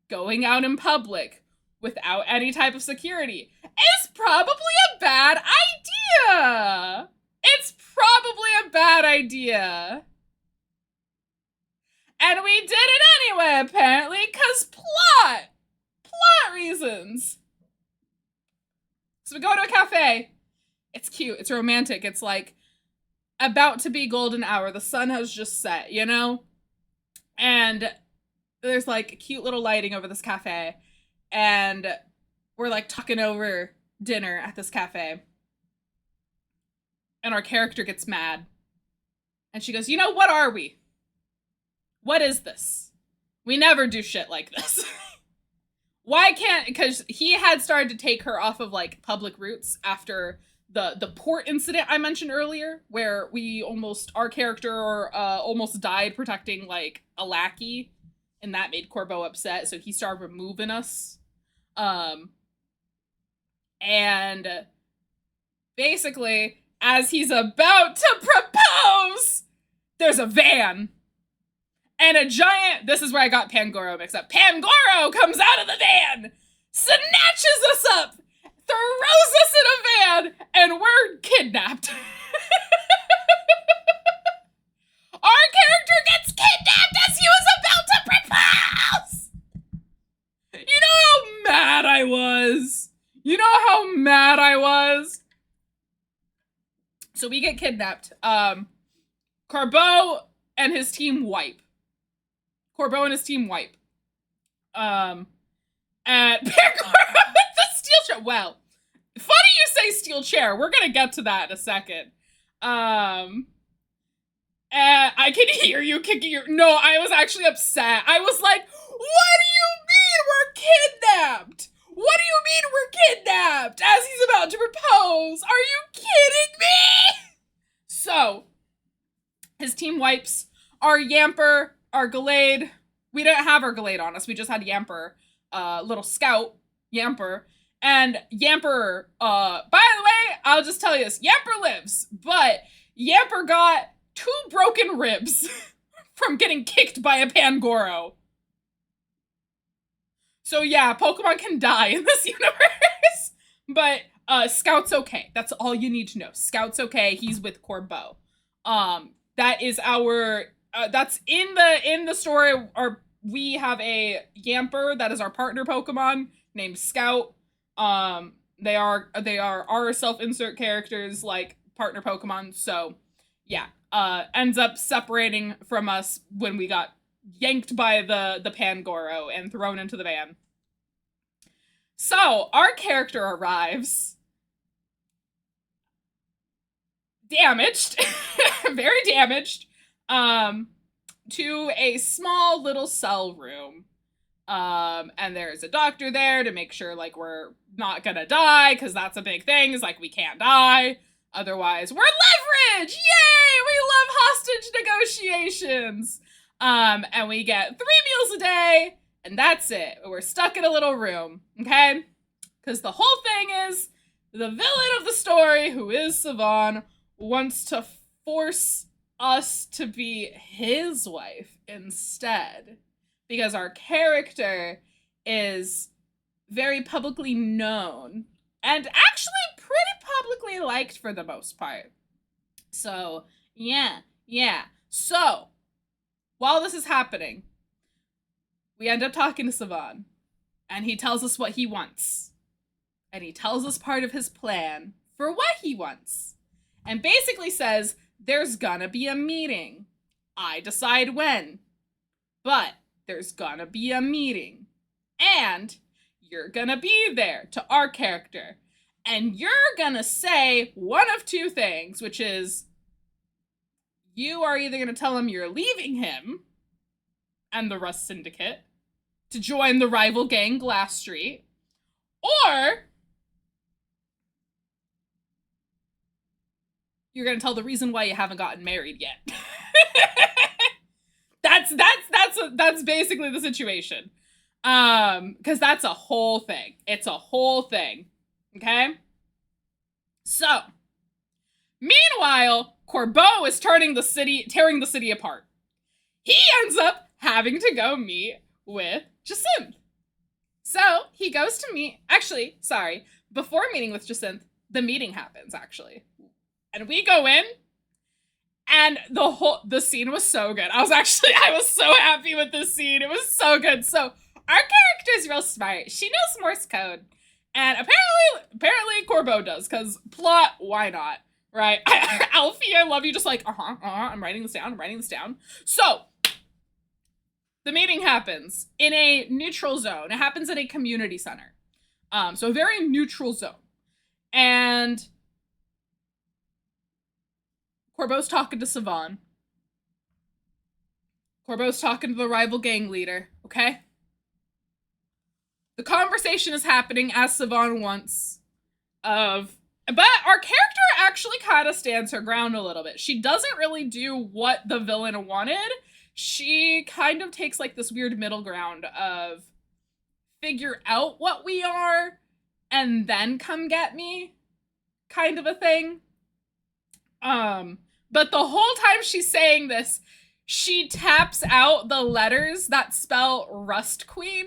going out in public without any type of security is probably a bad idea. It's probably a bad idea. And we did it anyway, apparently, because plot reasons. So we go to a cafe. It's cute. It's romantic. It's like about to be golden hour. The sun has just set, you know? And there's like cute little lighting over this cafe. And we're like talking over dinner at this cafe. And our character gets mad. And she goes, you know, what are we? What is this? We never do shit like this. Why can't, because he had started to take her off of like public routes after the port incident I mentioned earlier, where our character almost died protecting like a lackey, and that made Corbo upset, so he started removing us. And basically, as he's about to propose, there's a van. And a giant, this is where I got Pangoro mixed up. Pangoro comes out of the van, snatches us up, throws us in a van, and we're kidnapped. Our character gets kidnapped as he was about to propose! You know how mad I was? You know how mad I was? So we get kidnapped. Corbo and his team wipe. And Pangoro with the steel chair. Well, funny you say steel chair. We're gonna get to that in a second. And I can hear you kicking your... No, I was actually upset. I was like, what do you mean we're kidnapped? What do you mean we're kidnapped? As he's about to propose. Are you kidding me? So, his team wipes. Our Yamper, our Gallade. We didn't have our Gallade on us. We just had Yamper. Little scout, Yamper. And Yamper, by the way, I'll just tell you this. Yamper lives, but Yamper got 2 broken ribs from getting kicked by a Pangoro. So yeah, Pokemon can die in this universe, but Scout's okay. That's all you need to know. Scout's okay. He's with Corbeau. That is our that's in the story. We have a Yamper that is our partner Pokemon named Scout. They are our self-insert characters, like partner Pokemon. So yeah, ends up separating from us when we got yanked by the Pangoro and thrown into the van. So our character arrives damaged, very damaged, to a small little cell room. And there's a doctor there to make sure like we're not gonna die, because that's a big thing, is like we can't die. Otherwise, we're leverage! Yay! We love hostage negotiations! And we get 3 meals a day, and that's it. We're stuck in a little room, okay? Because the whole thing is, the villain of the story, who is Savon, wants to force us to be his wife instead. Because our character is very publicly known and actually pretty publicly liked for the most part. So, yeah. So, while this is happening, we end up talking to Savon, and he tells us what he wants. And he tells us part of his plan for what he wants. And basically says, there's gonna be a meeting. I decide when. But there's gonna be a meeting. And you're gonna be there to our character. And you're gonna say one of two things, which is, you are either gonna tell him you're leaving him and the Rust Syndicate to join the rival gang Glass Street, or you're gonna tell the reason why you haven't gotten married yet. That's basically the situation. Because that's a whole thing. It's a whole thing. Okay? So, meanwhile, Corbeau is tearing the city apart. He ends up having to go meet with Jacinth. So, he goes to meet, actually, sorry, before meeting with Jacinth, the meeting happens, actually. And we go in, and the scene was so good. I was so happy with this scene. It was so good. So, our character's real smart. She knows Morse code. And apparently Corbeau does, because plot, why not? Right? Alfie, I love you. Just like, I'm writing this down. So, the meeting happens in a neutral zone. It happens at a community center. So a very neutral zone. And Corbeau's talking to Savon. Corbeau's talking to the rival gang leader, okay? The conversation is happening as Savon wants but our character actually kind of stands her ground a little bit. She doesn't really do what the villain wanted. She kind of takes like this weird middle ground of figure out what we are and then come get me kind of a thing. But the whole time she's saying this, she taps out the letters that spell Rust Queen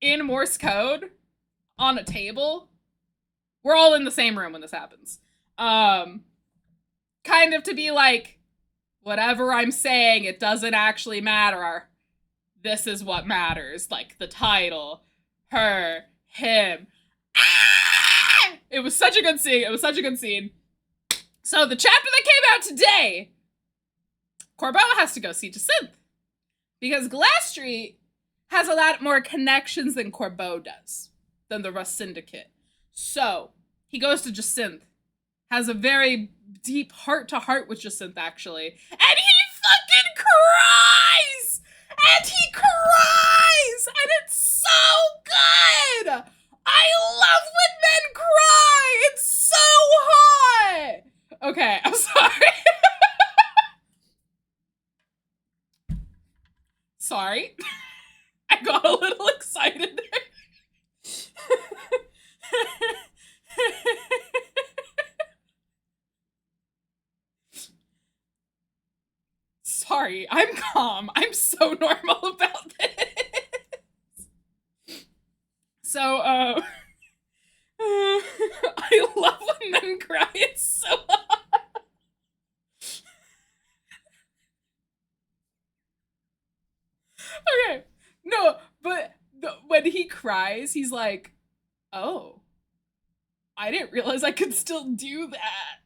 in Morse code on a table. We're all in the same room when this happens. Kind of to be like, whatever I'm saying, it doesn't actually matter. This is what matters. Like the title, her, him. Ah! It was such a good scene. So the chapter that came out today, Corbeau has to go see Jacinth. Because Glass Street has a lot more connections than Corbeau does, than the Rust Syndicate. So he goes to Jacinth, has a very deep heart-to-heart with Jacinth, actually, and he fucking cries! And it's so good! I love when men cry! It's so hot! Okay, I'm sorry. Sorry. I got a little excited there. Sorry, I'm calm. I'm so normal about this. So, I love when men cry. It's so hot. Okay. No, but when he cries, he's like, oh, I didn't realize I could still do that.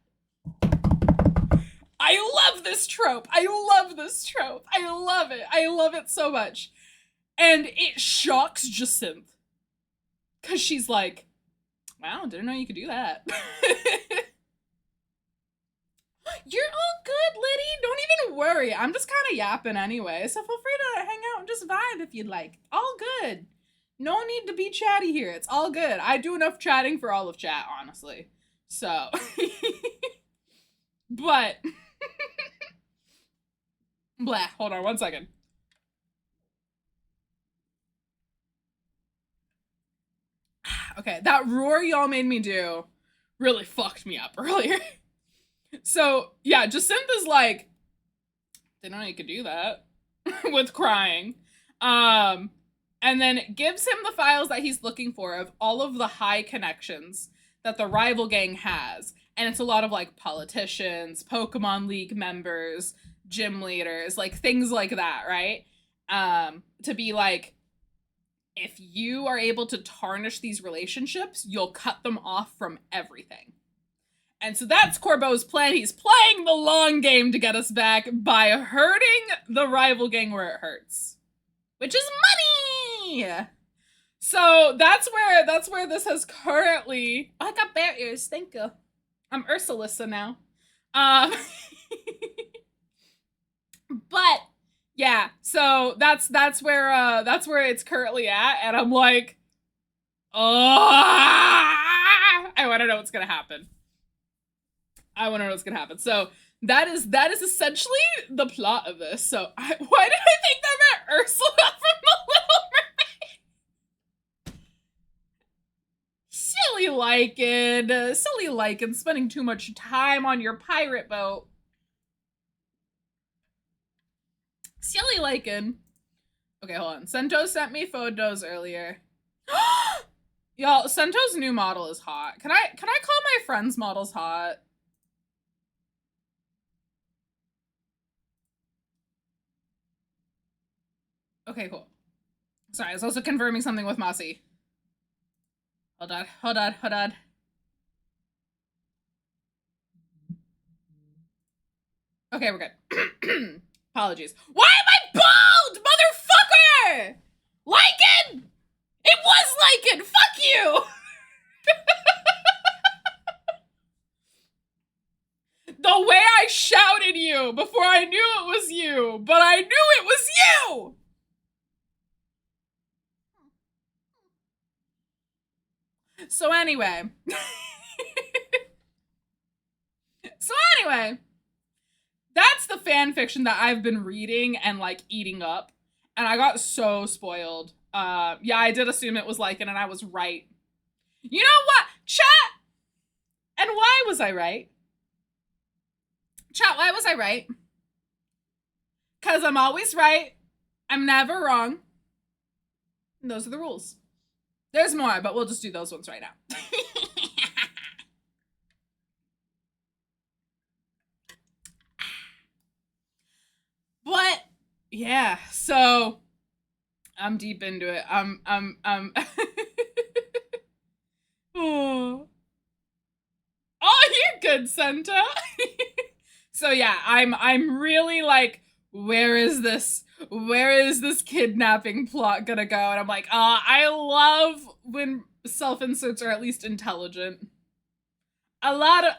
I love this trope. I love this trope. I love it. I love it so much. And it shocks Jacinth. Because she's like, wow, didn't know you could do that. You're all good, Liddy. Don't even worry. I'm just kind of yapping anyway. So feel free to hang out and just vibe if you'd like. All good. No need to be chatty here. It's all good. I do enough chatting for all of chat, honestly. So. But. Blah. Hold on 1 second. Okay, that roar y'all made me do really fucked me up earlier. So, yeah, Jacinth is like, didn't know you could do that with crying. And then gives him the files that he's looking for of all of the high connections that the rival gang has. And it's a lot of like politicians, Pokemon League members, gym leaders, like things like that, right? To be like, if you are able to tarnish these relationships, you'll cut them off from everything. And so that's Corbeau's plan. He's playing the long game to get us back by hurting the rival gang where it hurts. Which is money! So that's where this has currently... Oh, I got bear ears, thank you. I'm Ursulissa now. But yeah, so that's where it's currently at, and I'm like, oh, I want to know what's gonna happen. So that is essentially the plot of this. So why did I think that meant Ursula from The Little Mermaid? Silly Lycan, spending too much time on your pirate boat. Silly Lycan. Okay, hold on. Sento sent me photos earlier. Y'all, Sento's new model is hot. Can I call my friend's models hot? Okay, cool. Sorry, I was also confirming something with Mossy. Hold on. Okay, we're good. Apologies. Why am I bald, motherfucker? Lycan! It was Lycan! Fuck you! The way I shouted you before I knew it was you, but I knew it was you! So anyway. That's the fan fiction that I've been reading and like eating up. And I got so spoiled. Yeah, I did assume it was Lycan and I was right. You know what? Chat! And why was I right? Chat, why was I right? Because I'm always right. I'm never wrong. And those are the rules. There's more, but we'll just do those ones right now. But yeah, so I'm deep into it. Oh, you're good, Senta. So yeah, I'm really like, where is this kidnapping plot gonna go? And I'm like, I love when self-inserts are at least intelligent. As a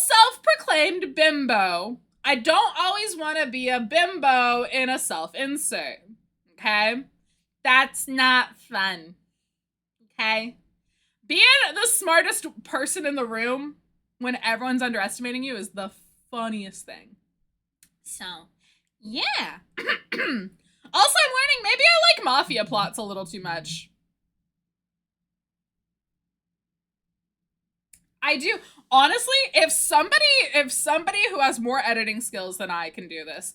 self-proclaimed bimbo, I don't always want to be a bimbo in a self-insert, okay? That's not fun, okay? Being the smartest person in the room when everyone's underestimating you is the funniest thing. So, yeah. Also, I'm learning maybe I like mafia plots a little too much. I do. Honestly, if somebody who has more editing skills than I can do this,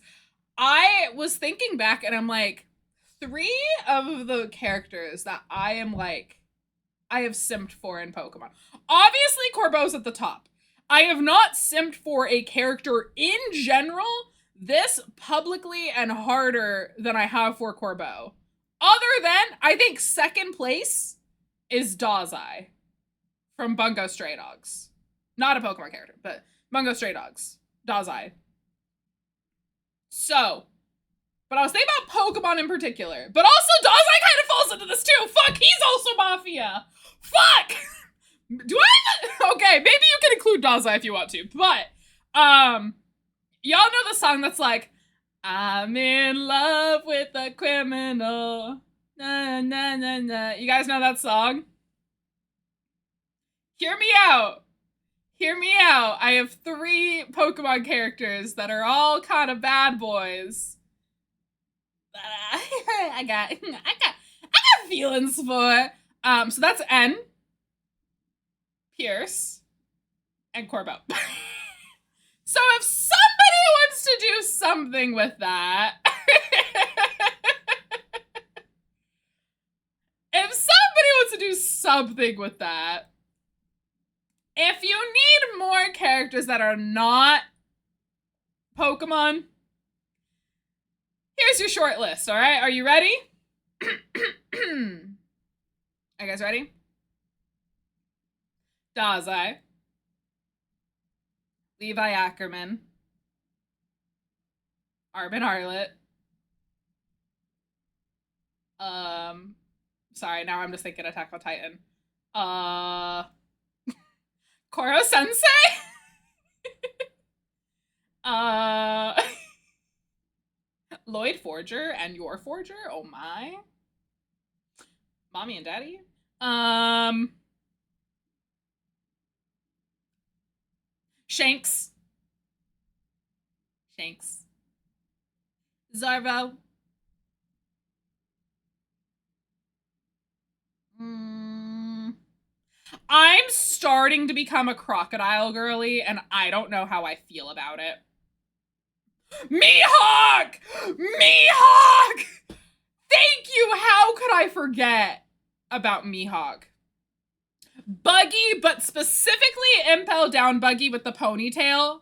I was thinking back and I'm like, 3 of the characters that I am like, I have simped for in Pokemon. Obviously, Corbo's at the top. I have not simped for a character in general this publicly and harder than I have for Corbo. Other than, I think second place is Dazai from Bungo Stray Dogs. Not a Pokemon character, but Bungo Stray Dogs. Dazai. So, but I was thinking about Pokemon in particular. But also, Dazai kind of falls into this too. Fuck, he's also Mafia. Fuck! Do I? Okay, maybe you can include Dazai if you want to. But, y'all know the song that's like, I'm in love with a criminal. Na na na na. You guys know that song? Hear me out. Hear me out. I have 3 Pokemon characters that are all kind of bad boys. I got feelings for. So that's N, Pierce, and Corbo. So if somebody wants to do something with that, if somebody wants to do something with that, if you need more characters that are not Pokemon, here's your short list, all right? Are you ready? Are you guys ready? Dazai, Levi Ackerman, Arbin Arlet. Sorry, now I'm just thinking Attack on Titan. Koro Sensei? Lloyd Forger and your Forger? Oh my. Mommy and Daddy? Shanks. Zarvo. I'm starting to become a crocodile girly, and I don't know how I feel about it. Mihawk! Mihawk! Thank you! How could I forget about Mihawk? Buggy, but specifically Impel Down Buggy with the ponytail.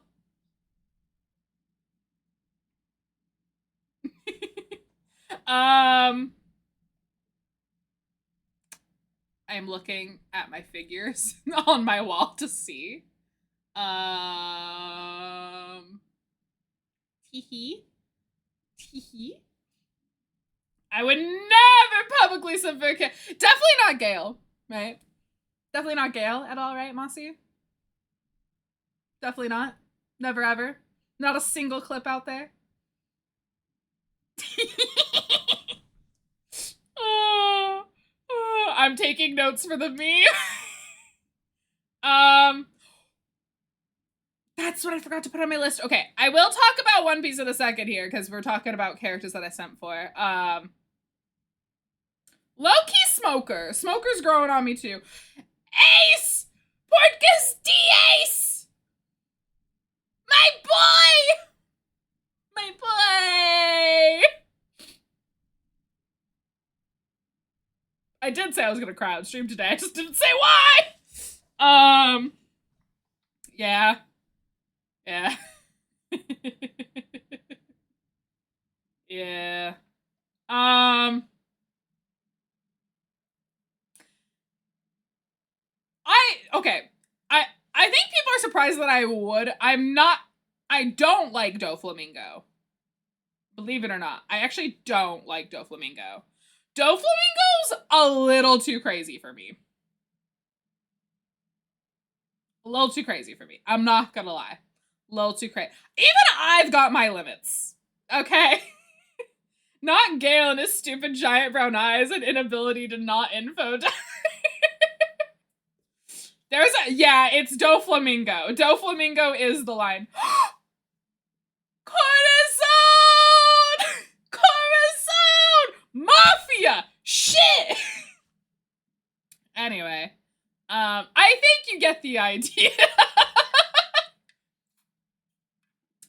I'm looking at my figures on my wall to see. Teehee. I would never publicly subvert. Definitely not Gale, right? Definitely not Gale at all, right, Mossy? Definitely not. Never ever. Not a single clip out there. I'm taking notes for the meme. That's what I forgot to put on my list. Okay, I will talk about One Piece in a second here, because we're talking about characters that I sent for. Low-key Smoker. Smoker's growing on me too. Ace! Portgas D-Ace! My boy! My boy! I did say I was gonna cry on stream today. I just didn't say why! Yeah. Yeah. Yeah. Okay. I think people are surprised that I would. I don't like Doflamingo. Believe it or not. I actually don't like Doflamingo. Doflamingo's a little too crazy for me. A little too crazy for me. I'm not gonna lie. A little too crazy. Even I've got my limits. Okay? Not Gale and his stupid giant brown eyes and inability to not info die. Yeah, it's Doflamingo. Doflamingo is the line. Corazon! Corazon! Mafia! Shit! Anyway, I think you get the idea.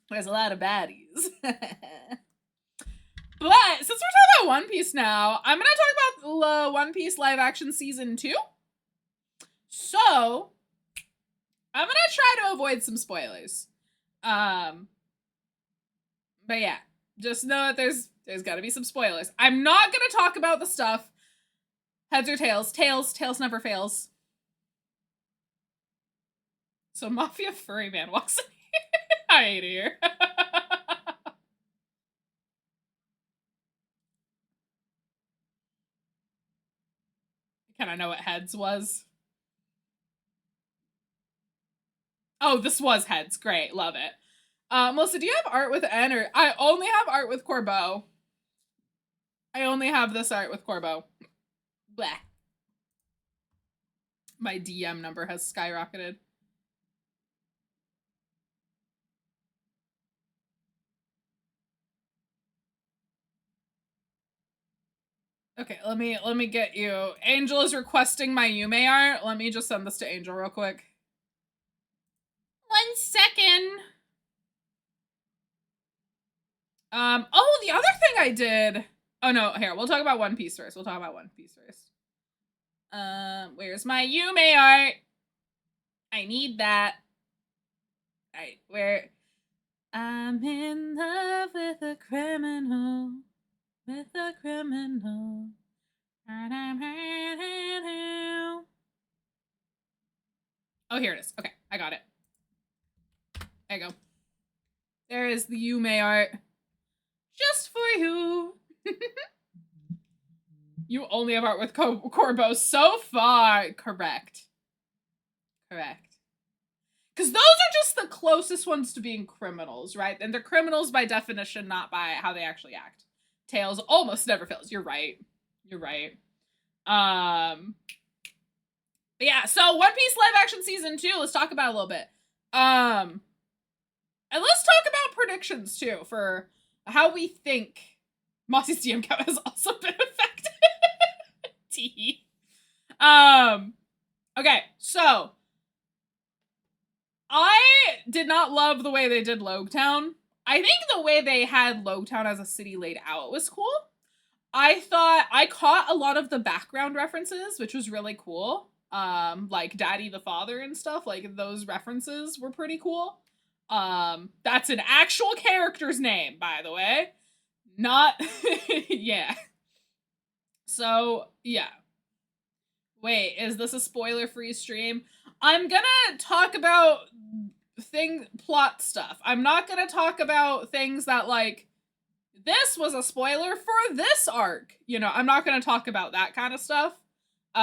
There's a lot of baddies. But since we're talking about One Piece now, I'm gonna talk about One Piece live action season 2. So I'm gonna try to avoid some spoilers. But yeah, just know that there's gotta be some spoilers. I'm not gonna talk about the stuff. Heads or tails? Tails. Tails never fails. So Mafia Furry Man walks in here. I hate it here. Can I know what Heads was? Oh, this was Heads. Great. Love it. Melissa, do you have art with N or... I only have art with Corbeau. I only have this art with Corbeau. Bleh. My DM number has skyrocketed. Okay, let me get you. Angel is requesting my Yume art. Let me just send this to Angel real quick. 1 second. Oh, the other thing I did. Oh no, here, we'll talk about One Piece first. Where's my Yume art? I need that. Alright, where I'm in love with a criminal. With a criminal. Oh, here it is. Okay, I got it. There you go. There is the Yume art. Just for you. You only have art with Corbeau so far. Correct. Because those are just the closest ones to being criminals, right? And they're criminals by definition, not by how they actually act. Tails almost never fails. You're right. But yeah, so One Piece live action season 2, let's talk about it a little bit. And let's talk about predictions too for how we think Mossy's DM count has also been affected. Tee. Okay, so I did not love the way they did Logtown. I think the way they had Logtown as a city laid out was cool. I thought I caught a lot of the background references, which was really cool. Like Daddy the Father and stuff, like those references were pretty cool. That's an actual character's name, by the way. Not, yeah. So, yeah. Wait, is this a spoiler-free stream? I'm gonna talk about plot stuff. I'm not gonna talk about things that, like, this was a spoiler for this arc. You know, I'm not gonna talk about that kind of stuff. But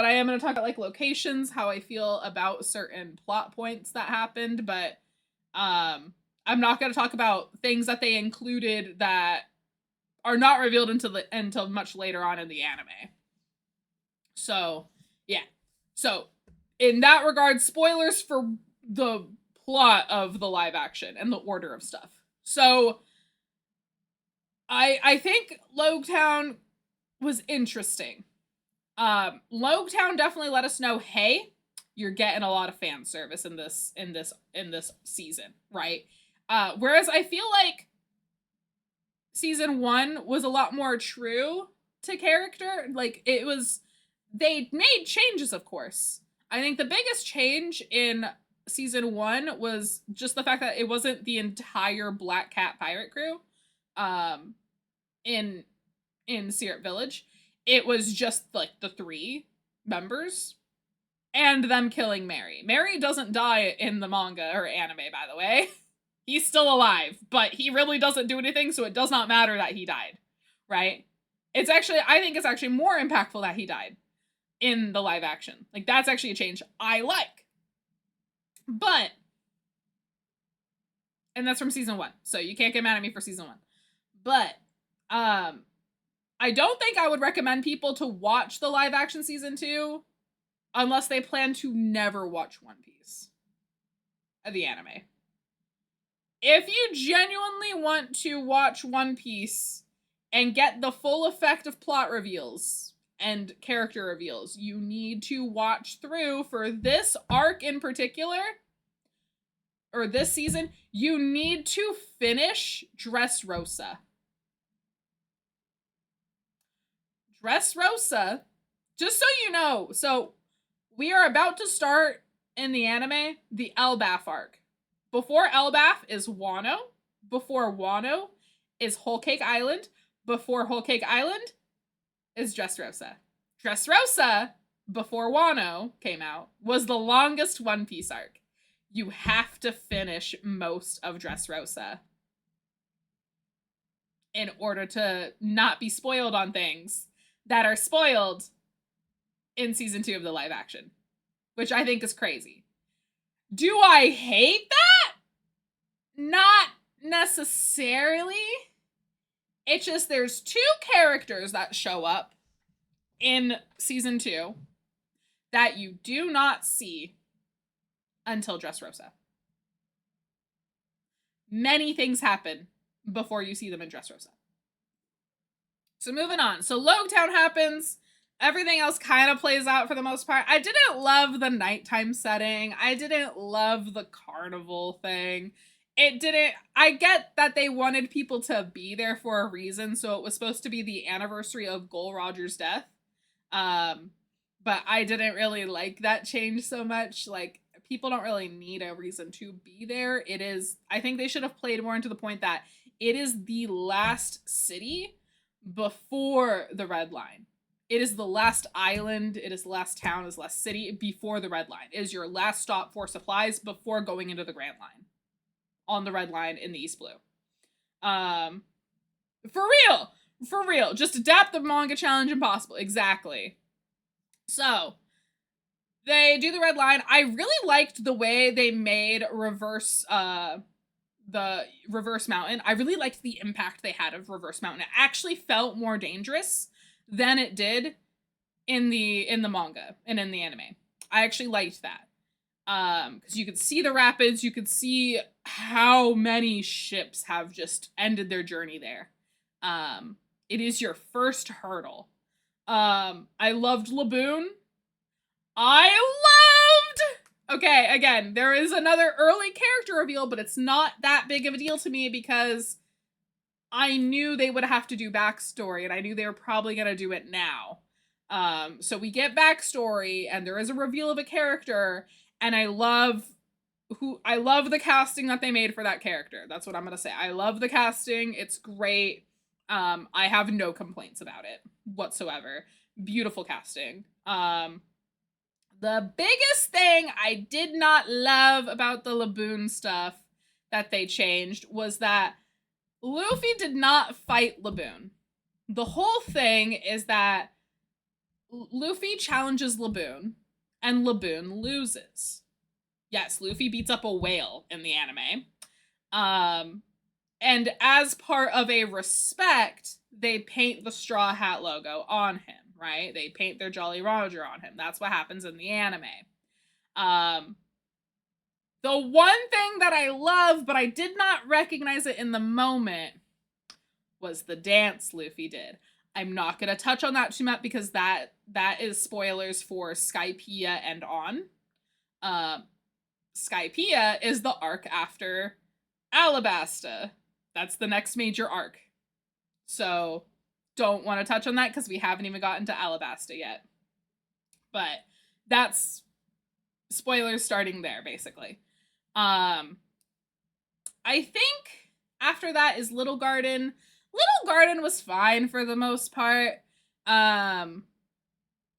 I am gonna talk about, like, locations, how I feel about certain plot points that happened, but, I'm not gonna talk about things that they included that are not revealed until much later on in the anime. So, yeah. So, in that regard, spoilers for the plot of the live action and the order of stuff. So, I think Logtown was interesting. Logtown definitely let us know, hey, you're getting a lot of fan service in this season, right? Whereas I feel like season 1 was a lot more true to character. Like, they made changes, of course. I think the biggest change in season 1 was just the fact that it wasn't the entire Black Cat pirate crew in Syrup Village. It was just, like, the 3 members and them killing Mary. Mary doesn't die in the manga or anime, by the way. He's still alive, but he really doesn't do anything, so it does not matter that he died, right? I think it's actually more impactful that he died in the live action. Like, that's actually a change I like. But, and that's from season 1, so you can't get mad at me for season 1. But, I don't think I would recommend people to watch the live action season 2 unless they plan to never watch One Piece, the anime. If you genuinely want to watch One Piece and get the full effect of plot reveals and character reveals, you need to watch through, for this arc in particular, or this season, you need to finish Dressrosa. Dressrosa, just so you know, so we are about to start in the anime the Elbaf arc. Before Elbaf is Wano. Before Wano is Whole Cake Island. Before Whole Cake Island is Dressrosa. Dressrosa, before Wano came out, was the longest One Piece arc. You have to finish most of Dressrosa in order to not be spoiled on things that are spoiled in season 2 of the live action, which I think is crazy. Do I hate that? Not necessarily. It's just there's 2 characters that show up in season 2 that you do not see until Dressrosa. Many things happen before you see them in Dressrosa. So moving on. So Logtown happens. Everything else kind of plays out for the most part. I didn't love the nighttime setting. I didn't love the carnival thing. I get that they wanted people to be there for a reason, so it was supposed to be the anniversary of Gol Roger's death. But I didn't really like that change so much. Like, people don't really need a reason to be there. I think they should have played more into the point that it is the last city before the Red Line. It is the last island, it is the last town, it is the last city before the Red Line. It is your last stop for supplies before going into the Grand Line. On the Red Line in the East Blue. For real. Just adapt the manga challenge impossible. Exactly. So, they do the Red Line. I really liked the way they made the Reverse Mountain. I really liked the impact they had of Reverse Mountain. It actually felt more dangerous than it did in the manga and in the anime. I actually liked that. Because you could see the rapids, you could see how many ships have just ended their journey there. It is your first hurdle. I loved Laboon. Okay, again, there is another early character reveal, but it's not that big of a deal to me because I knew they would have to do backstory, and I knew they were probably going to do it now. So we get backstory, and there is a reveal of a character, and I love the casting that they made for that character. That's what I'm gonna say. I love the casting. It's great. I have no complaints about it whatsoever. Beautiful casting. The biggest thing I did not love about the Laboon stuff that they changed was that Luffy did not fight Laboon. The whole thing is that Luffy challenges Laboon, and Laboon loses. Yes, Luffy beats up a whale in the anime. And as part of a respect, they paint the Straw Hat logo on him, right? They paint their Jolly Roger on him. That's what happens in the anime. The one thing that I love, but I did not recognize it in the moment, was the dance Luffy did. I'm not going to touch on that too much because that is spoilers for Skypiea and on. Skypiea is the arc after Alabasta. That's the next major arc. So don't want to touch on that because we haven't even gotten to Alabasta yet. But that's spoilers starting there, basically. I think after that is Little Garden. Little Garden was fine for the most part.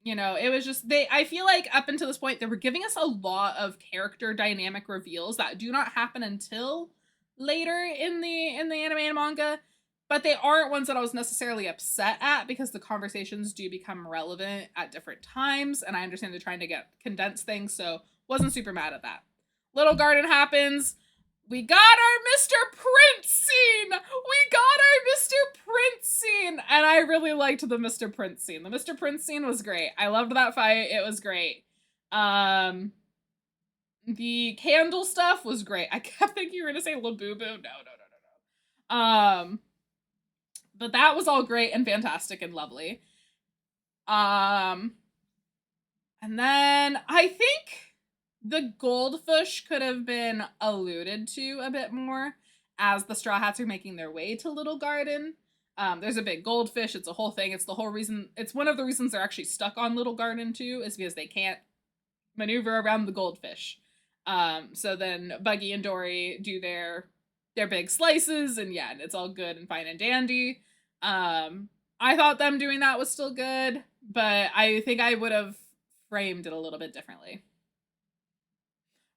You know, it was just I feel like up until this point they were giving us a lot of character dynamic reveals that do not happen until later in the anime and manga, but they aren't ones that I was necessarily upset at because the conversations do become relevant at different times, and I understand they're trying to condense things, so wasn't super mad at that. Little Garden happens. We got our Mr. Prince scene! And I really liked the Mr. Prince scene. The Mr. Prince scene was great. I loved that fight. It was great. The candle stuff was great. I kept thinking you were going to say Labubu. No. But that was all great and fantastic and lovely. And then I think the goldfish could have been alluded to a bit more as the Straw Hats are making their way to Little Garden. There's a big goldfish. It's a whole thing. It's the whole reason. It's one of the reasons they're actually stuck on Little Garden too, is because they can't maneuver around the goldfish. So then Buggy and Dory do their big slices, and yeah, and it's all good and fine and dandy. I thought them doing that was still good, but I think I would have framed it a little bit differently.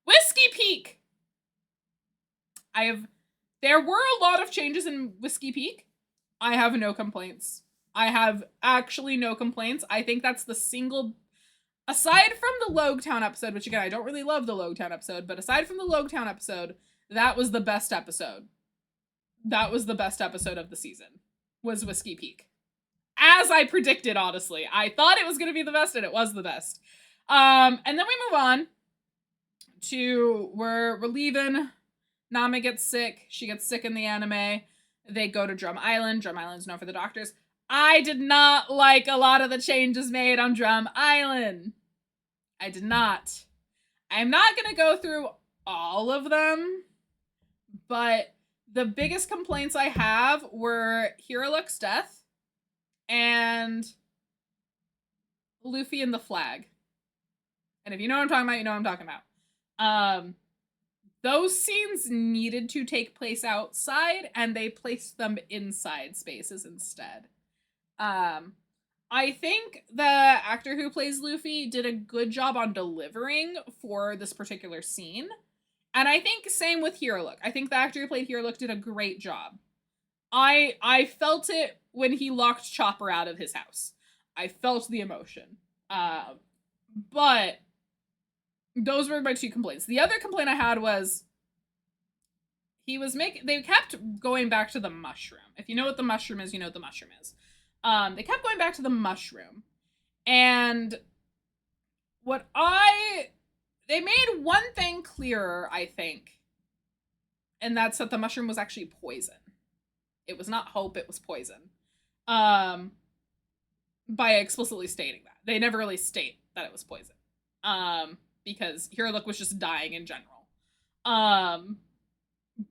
Whiskey Peak. There were a lot of changes in Whiskey Peak. I have no complaints. I have actually no complaints. I think that's the single, aside from the Logtown episode, which again, I don't really love the Logtown episode, but aside from the Logtown episode, that was the best episode. That was the best episode of the season, was Whiskey Peak. As I predicted, honestly. I thought it was going to be the best, and it was the best. And then we move on to, we're leaving. Nami gets sick. She gets sick in the anime. They go to Drum Island. Drum Island's known for the doctors. I did not like a lot of the changes made on Drum Island. I did not. I'm not going to go through all of them, but the biggest complaints I have were Hiruluk's death and Luffy and the flag. And if you know what I'm talking about, you know what I'm talking about. Those scenes needed to take place outside, and they placed them inside spaces instead. I think the actor who plays Luffy did a good job on delivering for this particular scene. And I think same with Hiruluk. I think the actor who played Hiruluk did a great job. I felt it when he locked Chopper out of his house. I felt the emotion. But those were my two complaints. The other complaint I had was they kept going back to the mushroom. If you know what the mushroom is, you know what the mushroom is. They kept going back to the mushroom. And they made one thing clearer, I think. And that's that the mushroom was actually poison. It was not hope, it was poison. By explicitly stating that. They never really state that it was poison. Because Hiruluk was just dying in general.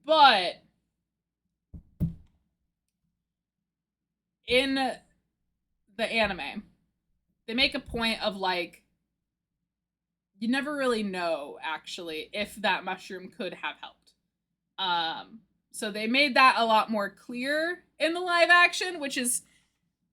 But in the anime, they make a point of like, you never really know actually if that mushroom could have helped. So they made that a lot more clear in the live action, which is,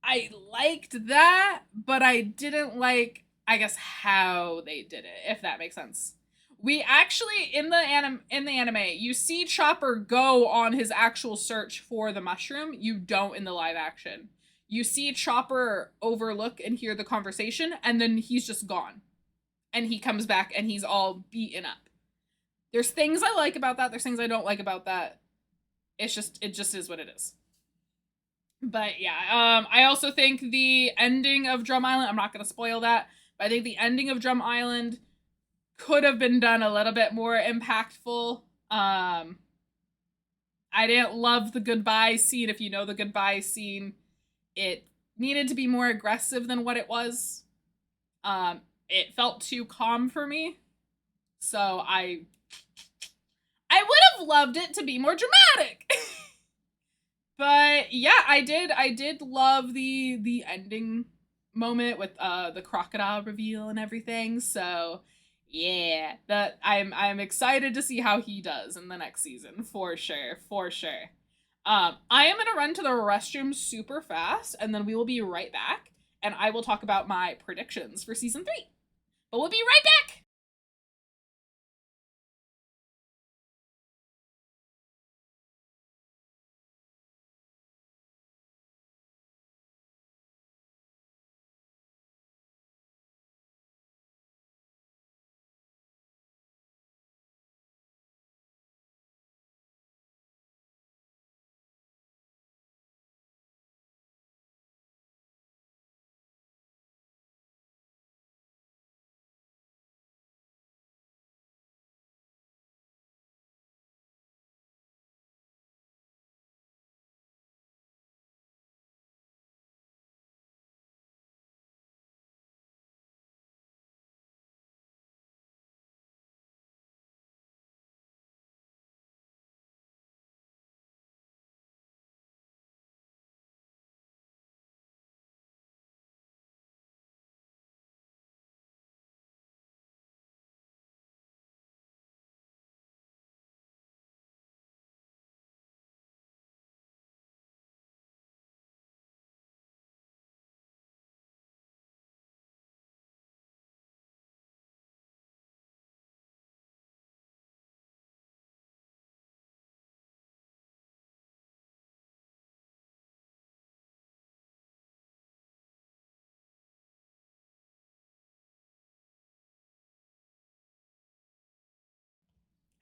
I liked that, but I didn't like, I guess, how they did it, if that makes sense. We actually, in the anime, you see Chopper go on his actual search for the mushroom. You don't in the live action. You see Chopper overlook and hear the conversation, and then he's just gone. And he comes back, and he's all beaten up. There's things I like about that. There's things I don't like about that. It just is what it is. But yeah, I also think the ending of Drum Island, I'm not going to spoil that, but I think the ending of Drum Island could have been done a little bit more impactful. I didn't love the goodbye scene. If you know the goodbye scene, it needed to be more aggressive than what it was. It felt too calm for me. So I would have loved it to be more dramatic. But yeah, I did love the ending moment with the crocodile reveal and everything. So yeah, that I'm excited to see how he does in the next season, for sure. I am gonna run to the restroom super fast, and then we will be right back, and I will talk about my predictions for season 3. But we'll be right back.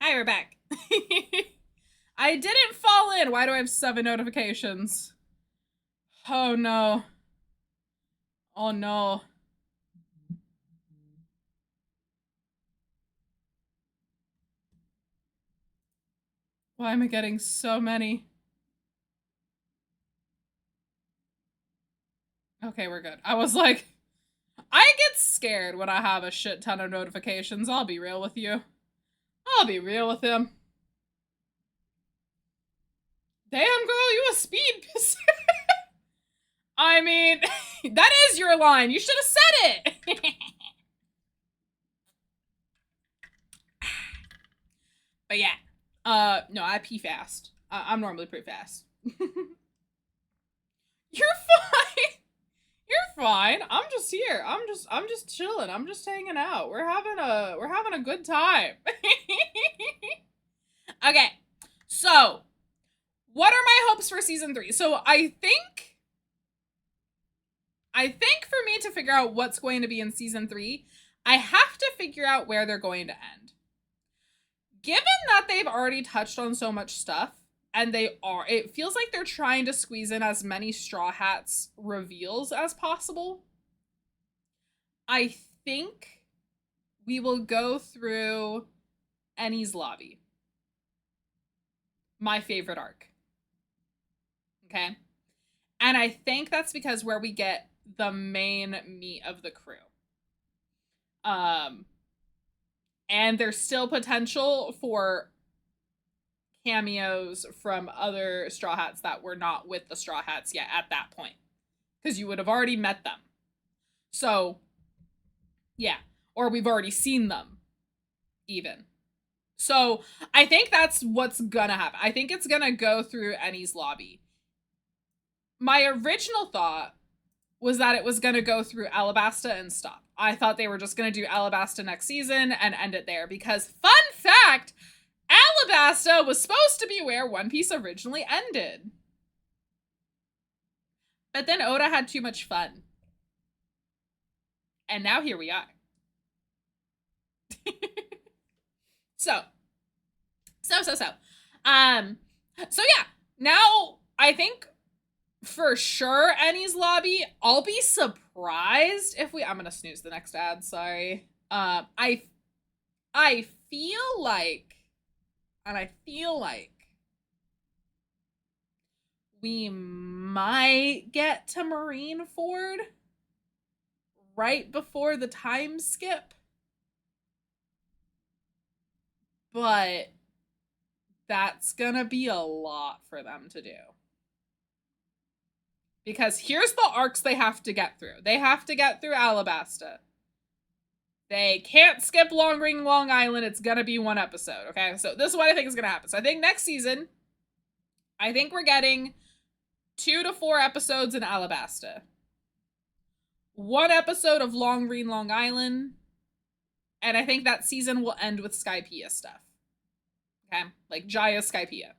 Hi, we're back. I didn't fall in. Why do I have 7 notifications? Oh no. Oh no. Why am I getting so many? Okay, we're good. I was like, I get scared when I have a shit ton of notifications. I'll be real with you. I'll be real with him. Damn, girl, you a speed pisser. I mean, that is your line. You should have said it. But yeah. No, I pee fast. I'm normally pretty fast. You're fine. You're fine. I'm just here. I'm just chilling. I'm just hanging out. We're having a good time. Okay. So, what are my hopes for season 3? So, I think for me to figure out what's going to be in season 3, I have to figure out where they're going to end. Given that they've already touched on so much stuff, and it feels like they're trying to squeeze in as many Straw Hats reveals as possible. I think we will go through Annie's lobby. My favorite arc. Okay? And I think that's because where we get the main meat of the crew. And there's still potential for cameos from other Straw Hats that were not with the Straw Hats yet at that point. Because you would have already met them. So, yeah. Or we've already seen them, even. So, I think that's what's gonna happen. I think it's gonna go through Annie's lobby. My original thought was that it was gonna go through Alabasta and stop. I thought they were just gonna do Alabasta next season and end it there. Because, fun fact, Alabasta was supposed to be where One Piece originally ended. But then Oda had too much fun. And now here we are. So yeah, now I think for sure Annie's lobby, I'll be surprised if I'm gonna snooze the next ad, sorry. I feel like we might get to Marineford right before the time skip. But that's gonna be a lot for them to do. Because here's the arcs they have to get through. They have to get through Alabasta. They can't skip Long Ring Long Island. It's gonna be 1 episode, okay? So this is what I think is gonna happen. So I think next season, I think we're getting 2 to 4 episodes in Alabasta. 1 episode of Long Ring Long Island. And I think that season will end with Skypiea stuff. Okay? Like Jaya Skypiea.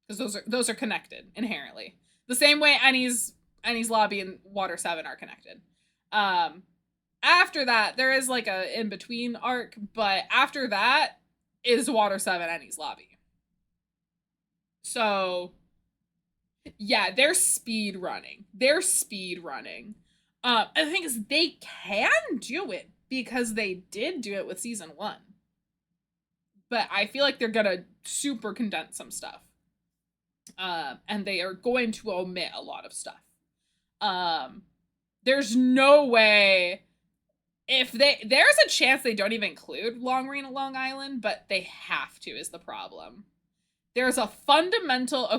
Because those are connected inherently. The same way Annie's lobby and Water 7 are connected. After that, there is like a in-between arc, but after that is Water 7 Annie's lobby. So yeah, they're speed running. And the thing is, they can do it because they did do it with season 1. But I feel like they're gonna super condense some stuff. And they are going to omit a lot of stuff. There's no way there's a chance they don't even include Long Ring Long Island, but they have to is the problem. There's a fundamental,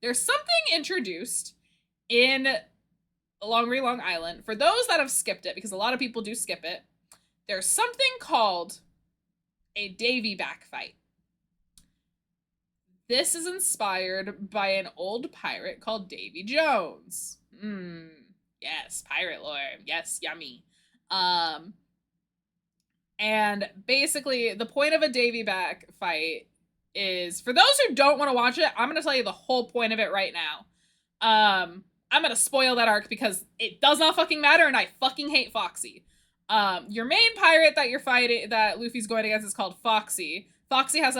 there's something introduced in Long Ring Long Island. For those that have skipped it, because a lot of people do skip it, there's something called a Davy back fight. This is inspired by an old pirate called Davy Jones. Yes, pirate lore. Yes, yummy. And basically the point of a Davy back fight is, for those who don't want to watch it, I'm going to tell you the whole point of it right now. I'm going to spoil that arc because it does not fucking matter and I fucking hate Foxy. Your main pirate that you're fighting, that Luffy's going against, is called Foxy. Foxy has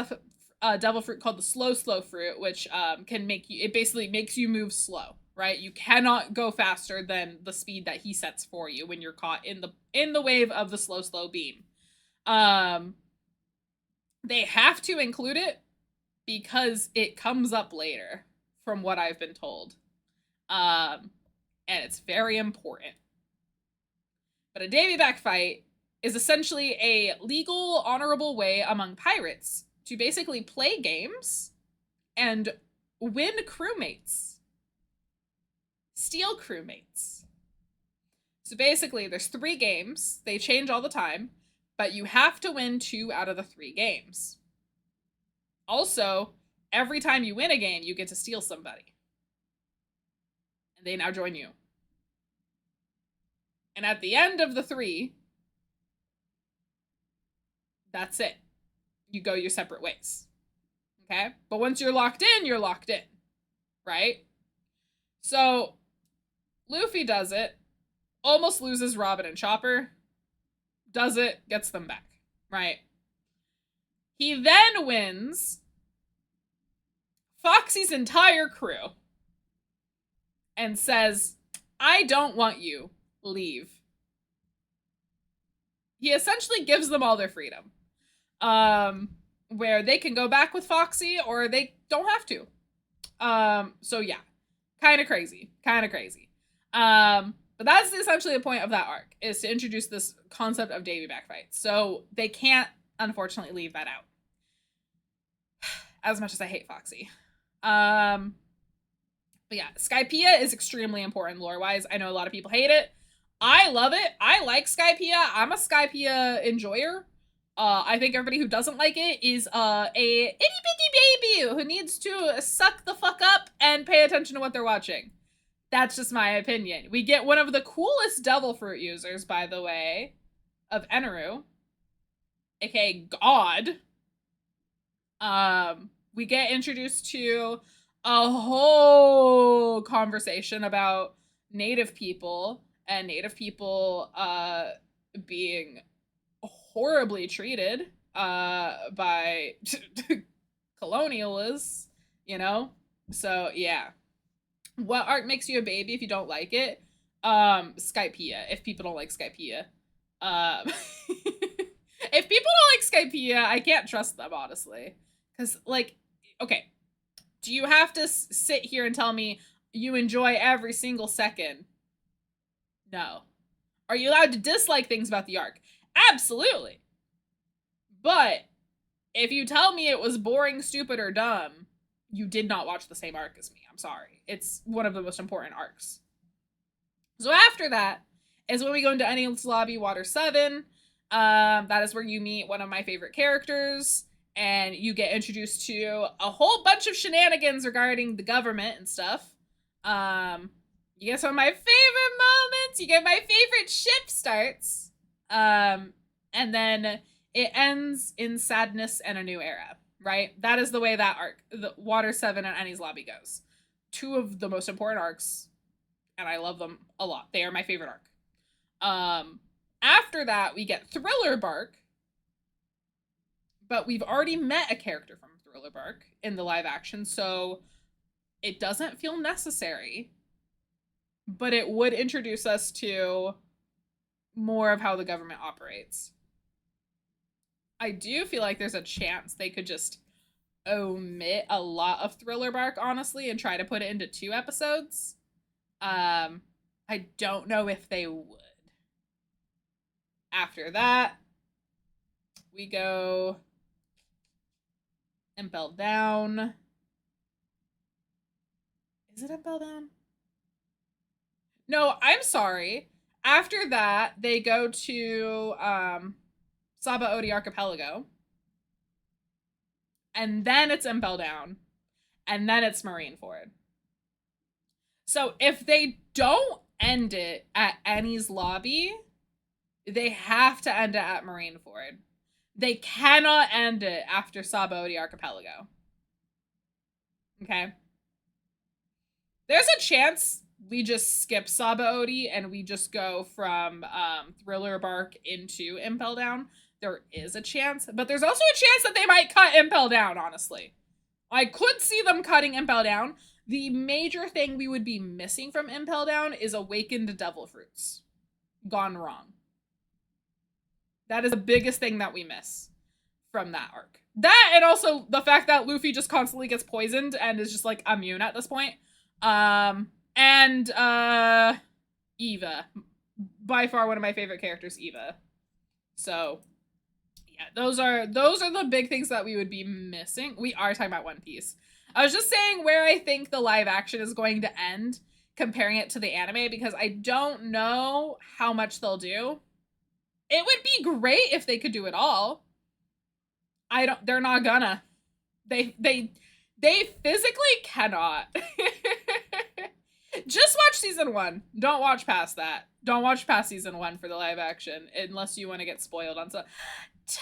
a devil fruit called the slow fruit, which can make you, it basically makes you move slow, right? You cannot go faster than the speed that he sets for you when you're caught in the wave of the slow beam. They have to include it because it comes up later, from what I've been told. And it's very important. But a Davy back fight is essentially a legal, honorable way among pirates to basically play games and win crewmates. Steal crewmates. So basically, there's 3 games. They change all the time, but you have to win 2 out of the 3 games. Also, every time you win a game, you get to steal somebody. And they now join you. And at the end of the 3, that's it. You go your separate ways. Okay? But once you're locked in, you're locked in. Right? So, Luffy does it. Almost loses Robin and Chopper. Does it, gets them back. Right? He then wins Foxy's entire crew. And says, I don't want you. Leave. He essentially gives them all their freedom. Where they can go back with Foxy or they don't have to. So yeah. Kind of crazy. But that's essentially the point of that arc, is to introduce this concept of Davy back fights. So they can't, unfortunately, leave that out. As much as I hate Foxy. But yeah, Skypiea is extremely important lore-wise. I know a lot of people hate it. I love it. I like Skypiea. I'm a Skypiea enjoyer. I think everybody who doesn't like it is a itty-bitty baby who needs to suck the fuck up and pay attention to what they're watching. That's just my opinion. We get one of the coolest devil fruit users, by the way, of Eneru, aka God. We get introduced to a whole conversation about native people and native people being horribly treated by colonialists, you know? So yeah. What arc makes you a baby if you don't like it? Skypiea, if people don't like Skypiea. If people don't like Skypiea, I can't trust them, honestly. Because, like, okay, do you have to sit here and tell me you enjoy every single second? No. Are you allowed to dislike things about the arc? Absolutely. But if you tell me it was boring, stupid, or dumb, you did not watch the same arc as me. I'm sorry. It's one of the most important arcs. So after that is when we go into Enies Lobby Water 7. That is where you meet one of my favorite characters, and you get introduced to a whole bunch of shenanigans regarding the government and stuff. You get some of my favorite moments. You get my favorite ship starts. And then it ends in sadness and a new era, right? That is the way that arc, the Water 7 and Enies Lobby goes. 2 of the most important arcs, and I love them a lot. They are my favorite arc. After that, we get Thriller Bark, but we've already met a character from Thriller Bark in the live action, so it doesn't feel necessary, but it would introduce us to more of how the government operates. I do feel like there's a chance they could just omit a lot of Thriller Bark, honestly, and try to put it into 2 episodes. I don't know if they would. After that, we go Impel Down. Is it Impel Down? No, I'm sorry. After that, they go to Saba Odi Archipelago. And then it's Impel Down. And then it's Marineford. So if they don't end it at Enies Lobby, they have to end it at Marineford. They cannot end it after Saba Odi Archipelago. Okay? There's a chance we just skip Saba Odie and we just go from Thriller Bark into Impel Down, there is a chance. But there's also a chance that they might cut Impel Down, honestly. I could see them cutting Impel Down. The major thing we would be missing from Impel Down is Awakened Devil Fruits. Gone wrong. That is the biggest thing that we miss from that arc. That, and also the fact that Luffy just constantly gets poisoned and is just like immune at this point. And Eva. By far one of my favorite characters, Eva. So yeah, those are the big things that we would be missing. We are talking about One Piece. I was just saying where I think the live action is going to end, comparing it to the anime, because I don't know how much they'll do. It would be great if they could do it all. They're not gonna. They physically cannot. Just watch season 1. Don't watch past that. Don't watch past season 1 for the live action, unless you want to get spoiled on some. Ty!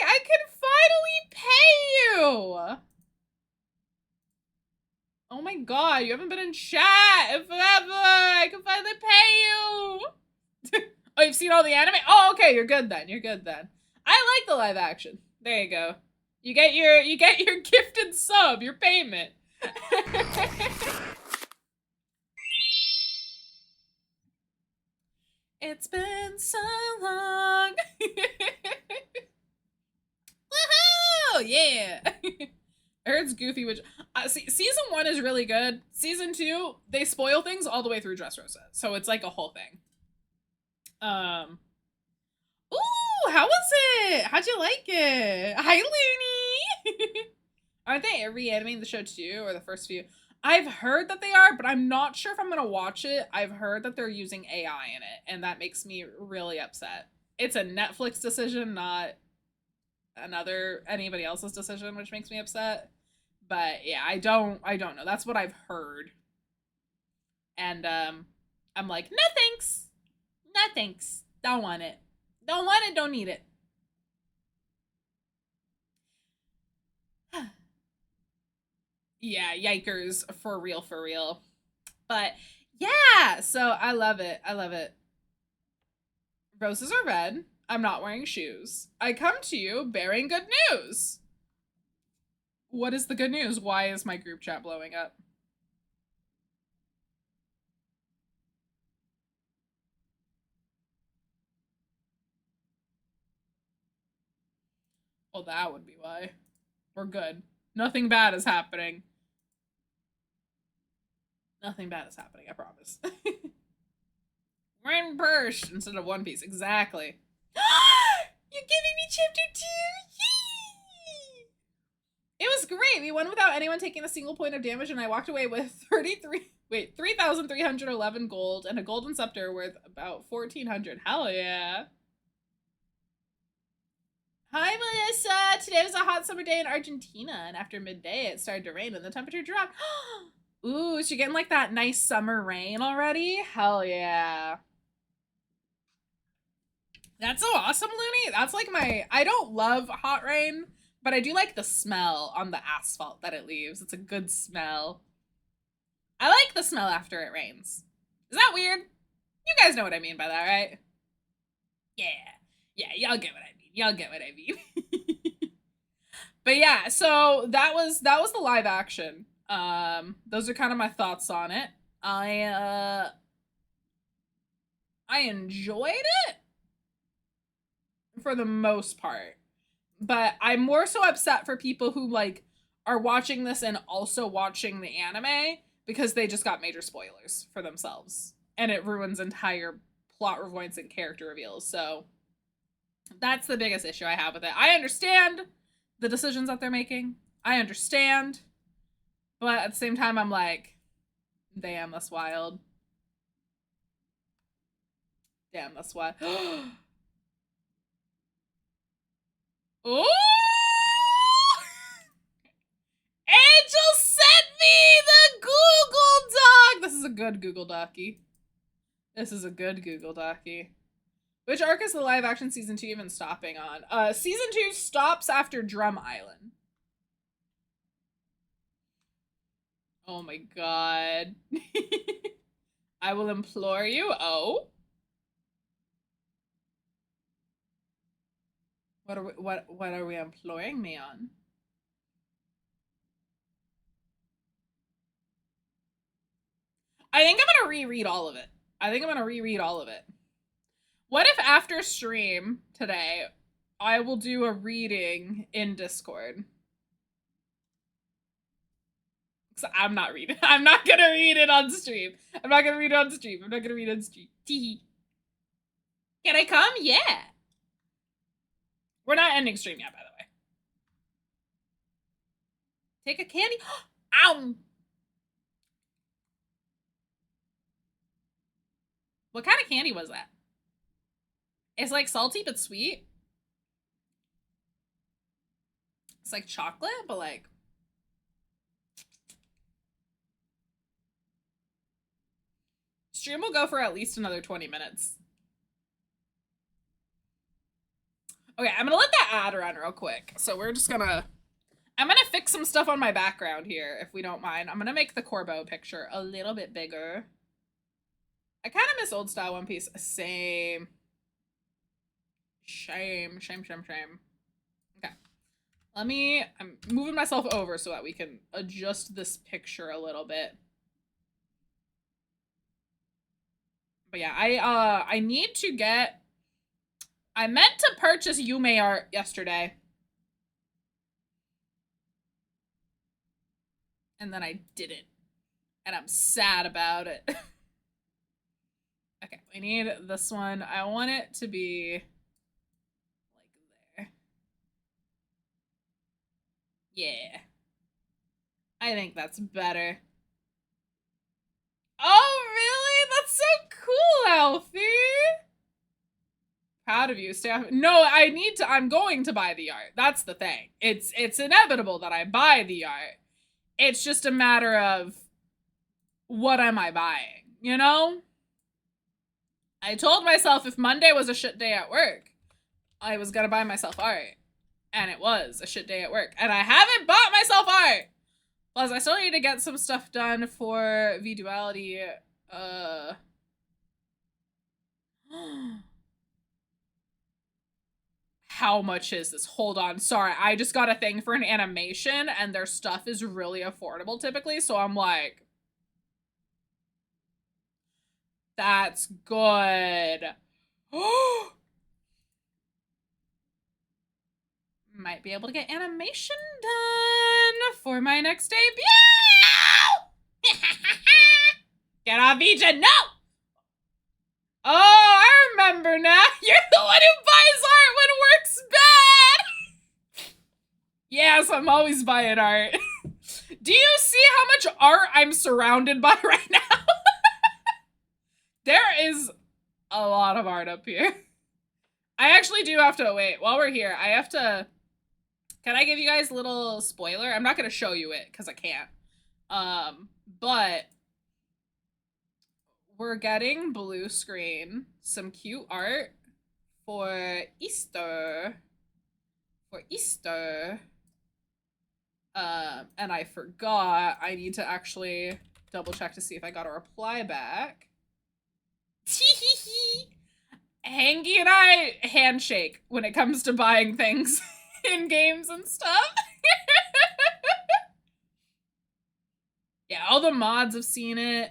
I can finally pay you! Oh my god, you haven't been in chat in forever! I can finally pay you! Oh, you've seen all the anime? Oh, okay, you're good then. You're good then. I like the live action. There you go. You get your gifted sub, your payment. It's been so long. Woohoo! Yeah. I heard it's goofy, which see, season 1 is really good. Season 2, they spoil things all the way through Dressrosa, so it's like a whole thing. Ooh, how was it? How'd you like it? Hi, Looney. Aren't they reanimating the show too, or the first few? I've heard that they are, but I'm not sure if I'm gonna watch it. I've heard that they're using AI in it, and that makes me really upset. It's a Netflix decision, not anybody else's decision, which makes me upset. But yeah, I don't know. That's what I've heard. And I'm like, no thanks. No thanks. Don't want it. Don't want it, don't need it. Yeah, yikers, for real, for real. But yeah, so I love it. I love it. Roses are red. I'm not wearing shoes. I come to you bearing good news. What is the good news? Why is my group chat blowing up? Well, that would be why. We're good. Nothing bad is happening. Nothing bad is happening, I promise. We're in Burst instead of One Piece. Exactly. You're giving me chapter 2! Yay! It was great. We won without anyone taking a single point of damage, and I walked away with 3,311 gold and a golden scepter worth about 1,400. Hell yeah. Hi, Melissa. Today was a hot summer day in Argentina, and after midday, it started to rain and the temperature dropped. Ooh, is she getting like that nice summer rain already? Hell yeah. That's so awesome, Looney. That's like I don't love hot rain, but I do like the smell on the asphalt that it leaves. It's a good smell. I like the smell after it rains. Is that weird? You guys know what I mean by that, right? Yeah. Yeah, y'all get what I mean. Y'all get what I mean. But yeah, so that was the live action. Those are kind of my thoughts on it. I enjoyed it for the most part, but I'm more so upset for people who like are watching this and also watching the anime because they just got major spoilers for themselves, and it ruins entire plot revoints and character reveals. So that's the biggest issue I have with it. I understand the decisions that they're making. I understand. But at the same time, I'm like, damn, that's wild. Damn, that's wild. Ooh! Angel sent me the Google Doc! This is a good Google Docie. This is a good Google Docie. Which arc is the live action season 2 even stopping on? Season 2 stops after Drum Island. Oh my god. I will implore you. Oh. What are we imploring me on? I think I'm gonna reread all of it. What if after stream today, I will do a reading in Discord? I'm not reading. I'm not gonna read it on stream. I'm not gonna read it on stream. Teehee. Can I come? Yeah. We're not ending stream yet, by the way. Take a candy. Ow. What kind of candy was that? It's like salty but sweet. It's like chocolate, but like. Stream will go for at least another 20 minutes. Okay, I'm gonna let that ad run real quick. So we're just gonna... I'm gonna fix some stuff on my background here, if we don't mind. I'm gonna make the Corbeau picture a little bit bigger. I kind of miss old style One Piece. Same. Shame. Okay. I'm moving myself over so that we can adjust this picture a little bit. But yeah, I need to get... I meant to purchase Yume art yesterday. And then I didn't. And I'm sad about it. Okay, we need this one. I want it to be like there. Yeah. I think that's better. Oh, really? That's so cool, Alfie. Proud of you, Steph. No, I'm going to buy the art. That's the thing. It's inevitable that I buy the art. It's just a matter of what am I buying, you know? I told myself if Monday was a shit day at work, I was gonna buy myself art. And it was a shit day at work. And I haven't bought myself art! Plus, I still need to get some stuff done for vduality. How much is this? Hold on. Sorry, I just got a thing for an animation and their stuff is really affordable typically, so I'm like... That's good. Might be able to get animation done for my next debut! Get off Vija, no! Oh, I remember now. You're the one who buys art when work's bad! Yes, I'm always buying art. Do you see how much art I'm surrounded by right now? There is a lot of art up here. I actually do have to, wait, while we're here, I have to, can I give you guys a little spoiler? I'm not going to show you it because I can't. But we're getting blue screen, some cute art for Easter. And I forgot, I need to actually double check to see if I got a reply back. Hanky and I handshake when it comes to buying things in games and stuff. Yeah, all the mods have seen it.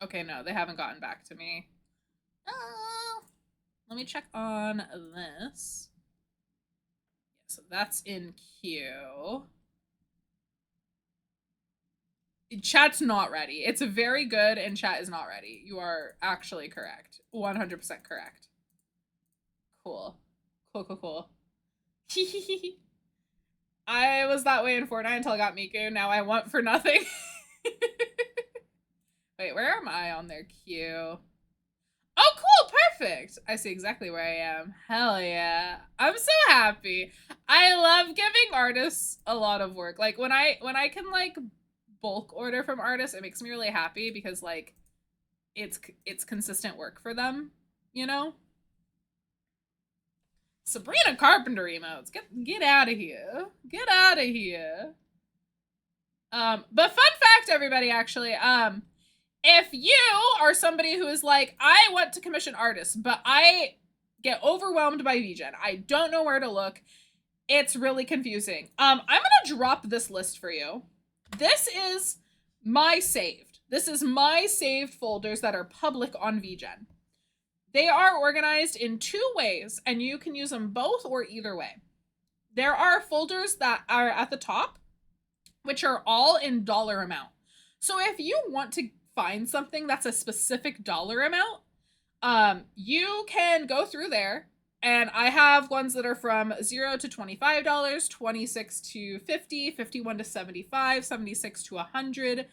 Okay, no, they haven't gotten back to me. Let me check on this. Yeah, so that's in queue. Chat's not ready. It's very good and chat is not ready. You are actually correct. 100% correct. Cool. Cool. I was that way in Fortnite until I got Miku. Now I want for nothing. Wait, where am I on their queue? Oh, cool. Perfect. I see exactly where I am. Hell yeah. I'm so happy. I love giving artists a lot of work. Like when I can like bulk order from artists, it makes me really happy because like it's consistent work for them, you know? Sabrina Carpenter emotes. Get out of here. Get out of here. But fun fact, everybody, actually, if you are somebody who is like, I want to commission artists, but I get overwhelmed by VGen, I don't know where to look, it's really confusing. I'm gonna drop this list for you. This is my saved. This is my saved folders that are public on VGen. They are organized in 2 ways, and you can use them both or either way. There are folders that are at the top, which are all in dollar amount. So if you want to find something that's a specific dollar amount, you can go through there, and I have ones that are from $0 to $25, $26 to $50, $51 to $75, $76 to $100,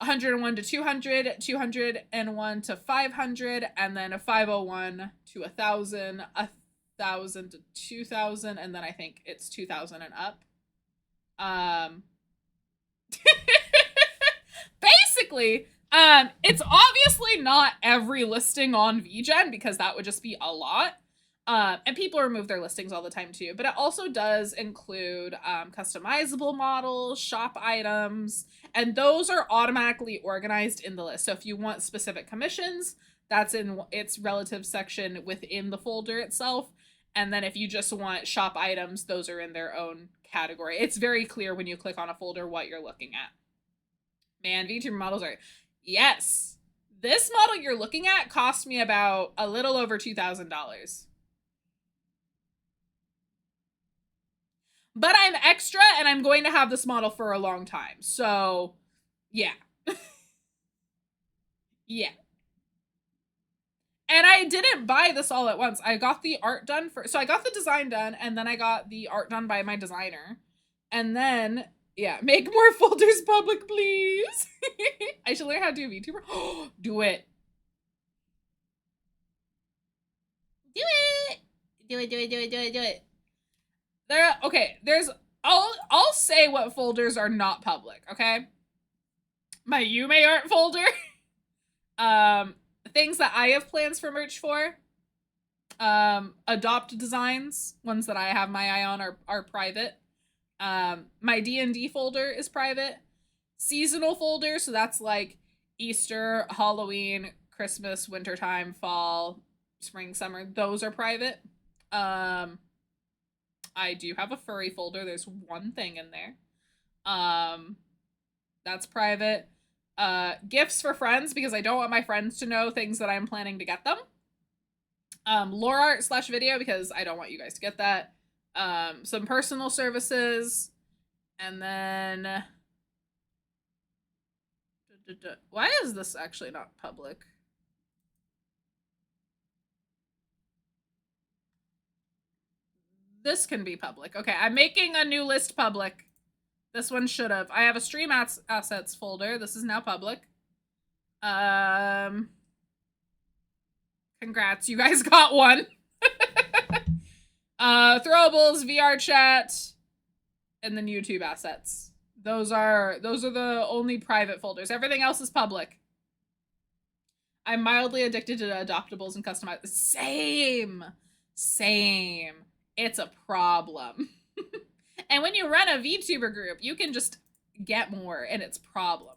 $101 to $200, $201 to $500, and then a $501 to $1,000, $1,000 to $2,000, and then I think it's $2,000 and up. Basically, it's obviously not every listing on VGen because that would just be a lot. And people remove their listings all the time too, but it also does include customizable models, shop items, and those are automatically organized in the list. So if you want specific commissions, that's in its relative section within the folder itself. And then if you just want shop items, those are in their own category. It's very clear when you click on a folder what you're looking at. Man, VTuber models are... Yes! This model you're looking at cost me about a little over $2,000. But I'm extra, and I'm going to have this model for a long time. So, yeah. Yeah. And I didn't buy this all at once. I got the art done first. So I got the design done, and then I got the art done by my designer. And then, yeah, make more folders public, please. I should learn how to do a VTuber. Do it. Do it. Do it, do it, do it, do it, do it. I'll say what folders are not public, okay? My Yume art folder. Things that I have plans for merch for. Adopt designs, ones that I have my eye on are private. My D&D folder is private. Seasonal folder, so that's like Easter, Halloween, Christmas, wintertime, fall, spring, summer. Those are private. I do have a furry folder. There's one thing in there. That's private. Gifts for friends, because I don't want my friends to know things that I'm planning to get them. Lore art / video, because I don't want you guys to get that. Some personal services. And then... Why is this actually not public? This can be public. Okay, I'm making a new list public. This one should have. I have a stream assets folder. This is now public. Congrats, you guys got one. Throwables, VR chat, and then YouTube assets. Those are the only private folders. Everything else is public. I'm mildly addicted to adoptables and customized. Same. It's a problem. And when you run a VTuber group, you can just get more, and it's a problem.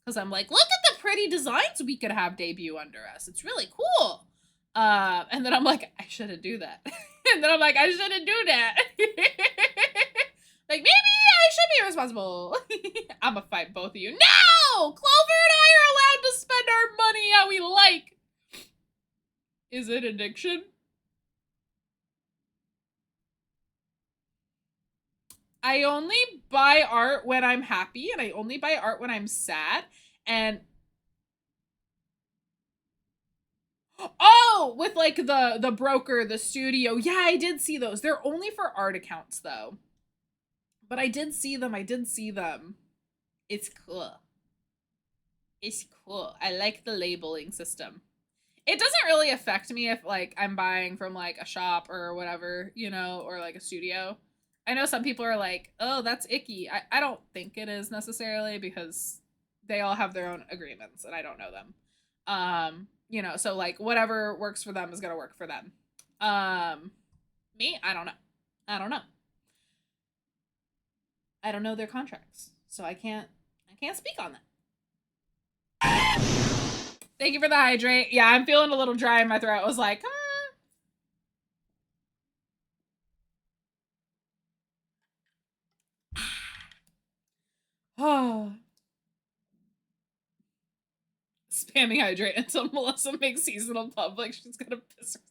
Because I'm like, look at the pretty designs we could have debut under us. It's really cool. And then I'm like, I shouldn't do that. And then I'm like, I shouldn't do that. Like, maybe I should be responsible. I'm gonna fight both of you. No! Clover and I are allowed to spend our money how we like. Is it addiction? I only buy art when I'm happy, and I only buy art when I'm sad, and... Oh! With, like, the broker, the studio. Yeah, I did see those. They're only for art accounts, though. But I did see them. It's cool. I like the labeling system. It doesn't really affect me if, like, I'm buying from, like, a shop or whatever, you know, or, like, a studio. I know some people are like, oh, that's icky. I don't think it is necessarily, because they all have their own agreements and I don't know them. You know, so like whatever works for them is going to work for them. Me? I don't know. I don't know their contracts, so I can't speak on that. Thank you for the hydrate. Yeah, I'm feeling a little dry in my throat. I was like, oh. Spamming hydrate until Melissa makes seasonal public. She's gonna piss herself.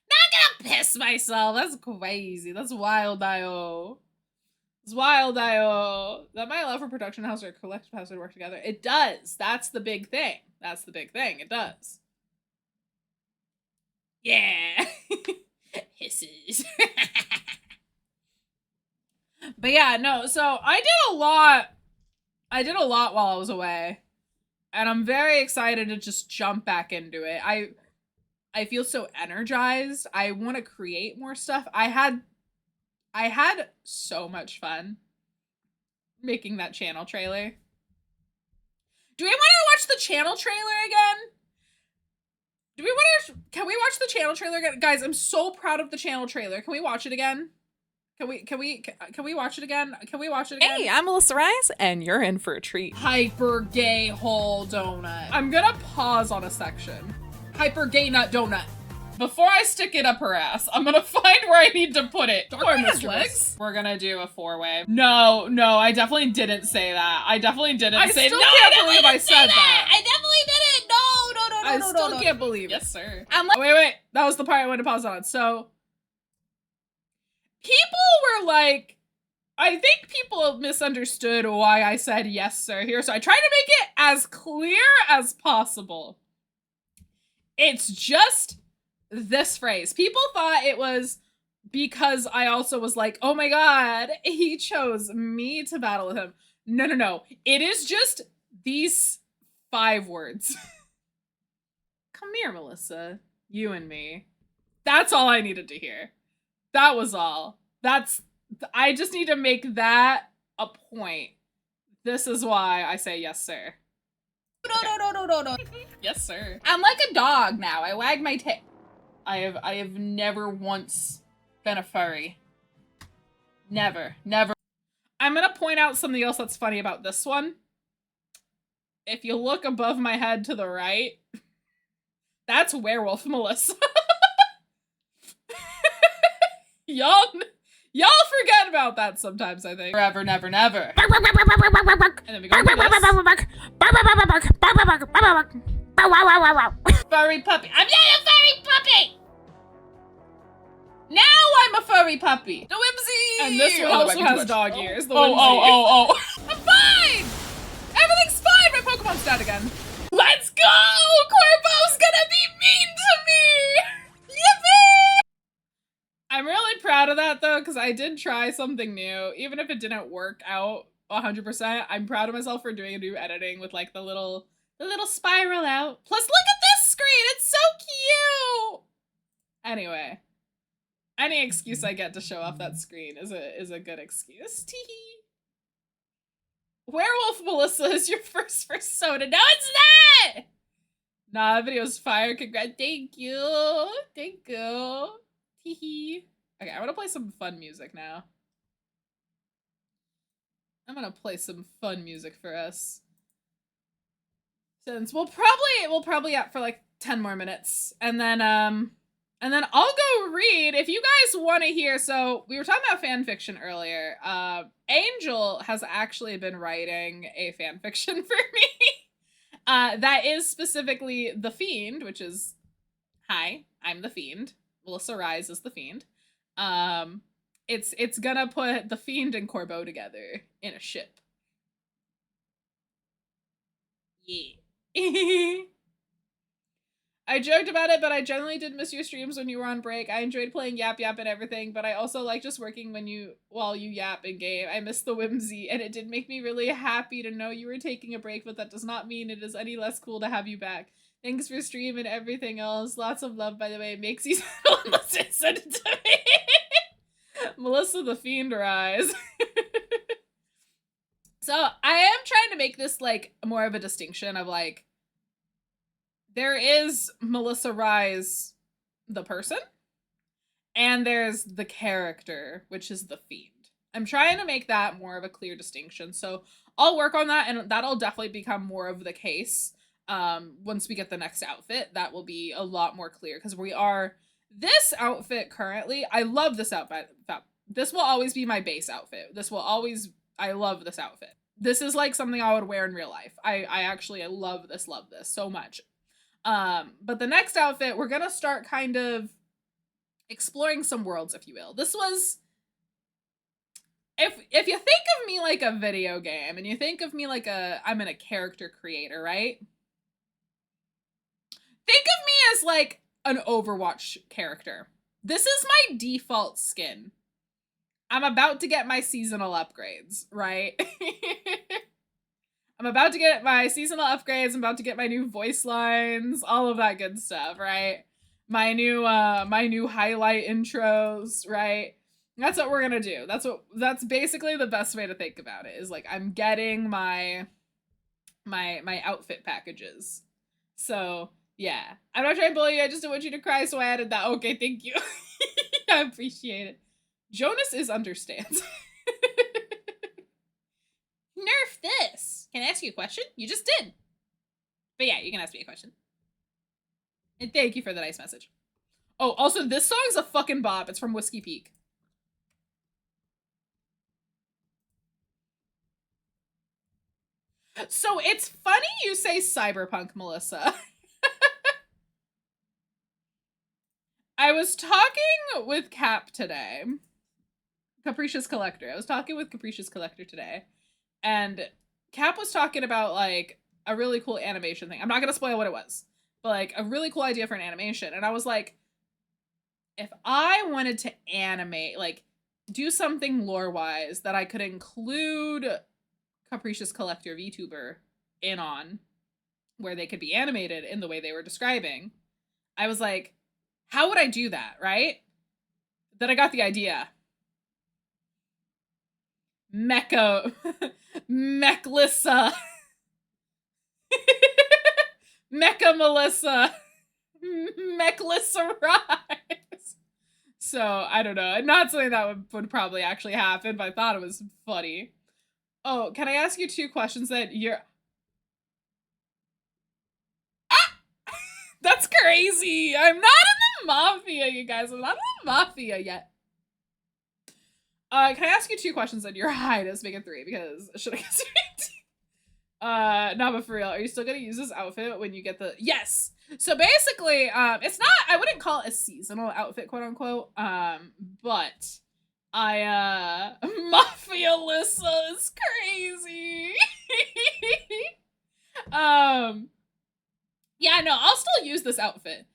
Not gonna piss myself. That's crazy. That's wild, IO. It's wild, IO. That might allow for production house or collection house to work together. It does. That's the big thing. That's the big thing. It does. Yeah. Hisses. But yeah, no, so I did a lot while I was away. And I'm very excited to just jump back into it. I feel so energized. I want to create more stuff. I had so much fun making that channel trailer. Do we want to watch the channel trailer again? Can we watch the channel trailer again? Guys, I'm so proud of the channel trailer. Can we watch it again? Can we watch it again? Can we watch it again? Hey, I'm Melissa Rise, and you're in for a treat. Hyper gay whole donut. I'm gonna pause on a section. Hyper gay nut donut. Before I stick it up her ass, I'm gonna find where I need to put it. Or his legs. We're gonna do a 4-way. No, I definitely didn't say that. I definitely didn't say that. I can't believe I said that. I definitely didn't. No. I still can't believe it. Yes, sir. I'm like, wait. That was the part I wanted to pause on. So, people were like, I think people have misunderstood why I said yes, sir here. So I tried to make it as clear as possible. It's just this phrase. People thought it was because I also was like, oh my god, he chose me to battle with him. No. It is just these 5 words. Come here, Melissa. You and me. That's all I needed to hear. That was all. I just need to make that a point. This is why I say yes, sir. No. Yes, sir. I'm like a dog now. I wag my tail. I have never once been a furry. Never. I'm gonna point out something else that's funny about this one. If you look above my head to the right, that's werewolf Melissa. Y'all forget about that sometimes, I think. Forever, never. And then we go into this. Furry puppy. I'm not a furry puppy! Now I'm a furry puppy. The whimsy. And this one also has dog ears. The whimsy. Oh. I'm fine! Everything's fine! My Pokemon's dead again. Let's go! Corbo's gonna be mean to me! Yippee! I'm really proud of that though, because I did try something new. Even if it didn't work out 100%, I'm proud of myself for doing a new editing with like the little spiral out. Plus, look at this screen! It's so cute! Anyway. Any excuse I get to show off that screen is a good excuse. Teehee. Werewolf Melissa is your first persona. No, it's not! Nah, that video's fire. Congrats. Thank you. Teehee. Okay, I want to play some fun music now. I'm gonna play some fun music for us. Since we'll probably up for like 10 more minutes. And then I'll go read if you guys want to hear. So we were talking about fan fiction earlier. Angel has actually been writing a fan fiction for me. That is specifically The Fiend, which is, hi, I'm The Fiend. Melissa Rise is The Fiend. It's gonna put The Fiend and Corbo together in a ship. Yeah. I joked about it, but I generally did miss your streams when you were on break. I enjoyed playing Yap Yap and everything, but I also like just working while you yap in game. I miss the whimsy, and it did make me really happy to know you were taking a break, but that does not mean it is any less cool to have you back. Thanks for stream and everything else. Lots of love, by the way. Makes you send it to me. Melissa the Fiend Rise. So I am trying to make this like more of a distinction of like, there is Melissa Rise, the person, and there's the character, which is the Fiend. I'm trying to make that more of a clear distinction. So I'll work on that, and that'll definitely become more of the case. Once we get the next outfit, that will be a lot more clear, because this outfit currently, I love this outfit. This will always be my base outfit. I love this outfit. This is like something I would wear in real life. I love this so much. But the next outfit, we're gonna start kind of exploring some worlds, if you will. This was, if you think of me like a video game, and you think of me like I'm a character creator, right? Think of me as like an Overwatch character. This is my default skin. I'm about to get my seasonal upgrades, right? I'm about to get my seasonal upgrades. I'm about to get my new voice lines, all of that good stuff, right? My new highlight intros, right? That's what we're gonna do. That's basically the best way to think about it, is like I'm getting my outfit packages. So yeah, I'm not trying to bully you. I just don't want you to cry, so I added that. Okay, thank you. I appreciate it. Jonas understands. Nerf this. Can I ask you a question? You just did. But yeah, you can ask me a question. And thank you for the nice message. Oh, also, this song's a fucking bop. It's from Whiskey Peak. So it's funny you say cyberpunk, Melissa. I was talking with Cap today. Capricious Collector. I was talking with Capricious Collector today. And Cap was talking about, like, a really cool animation thing. I'm not gonna spoil what it was. But, like, a really cool idea for an animation. And I was like, if I wanted to animate, like, do something lore-wise that I could include Capricious Collector VTuber in on, where they could be animated in the way they were describing, I was like, how would I do that, right? Then I got the idea. Mechlissa. Mecha Melissa. Mechlissa Rise. So, I don't know. Not something that would probably actually happen, but I thought it was funny. Oh, can I ask you 2 questions that you're... Ah! That's crazy! I'm not in the Mafia, you guys. I'm not in the Mafia yet. Can I ask you 2 questions on your highness? Make it 3, because should I guess no, but for real, are you still gonna use this outfit when you get the... Yes! So basically, it's not, I wouldn't call it a seasonal outfit, quote unquote, but Mafia Lissa is crazy! Yeah, no, I'll still use this outfit.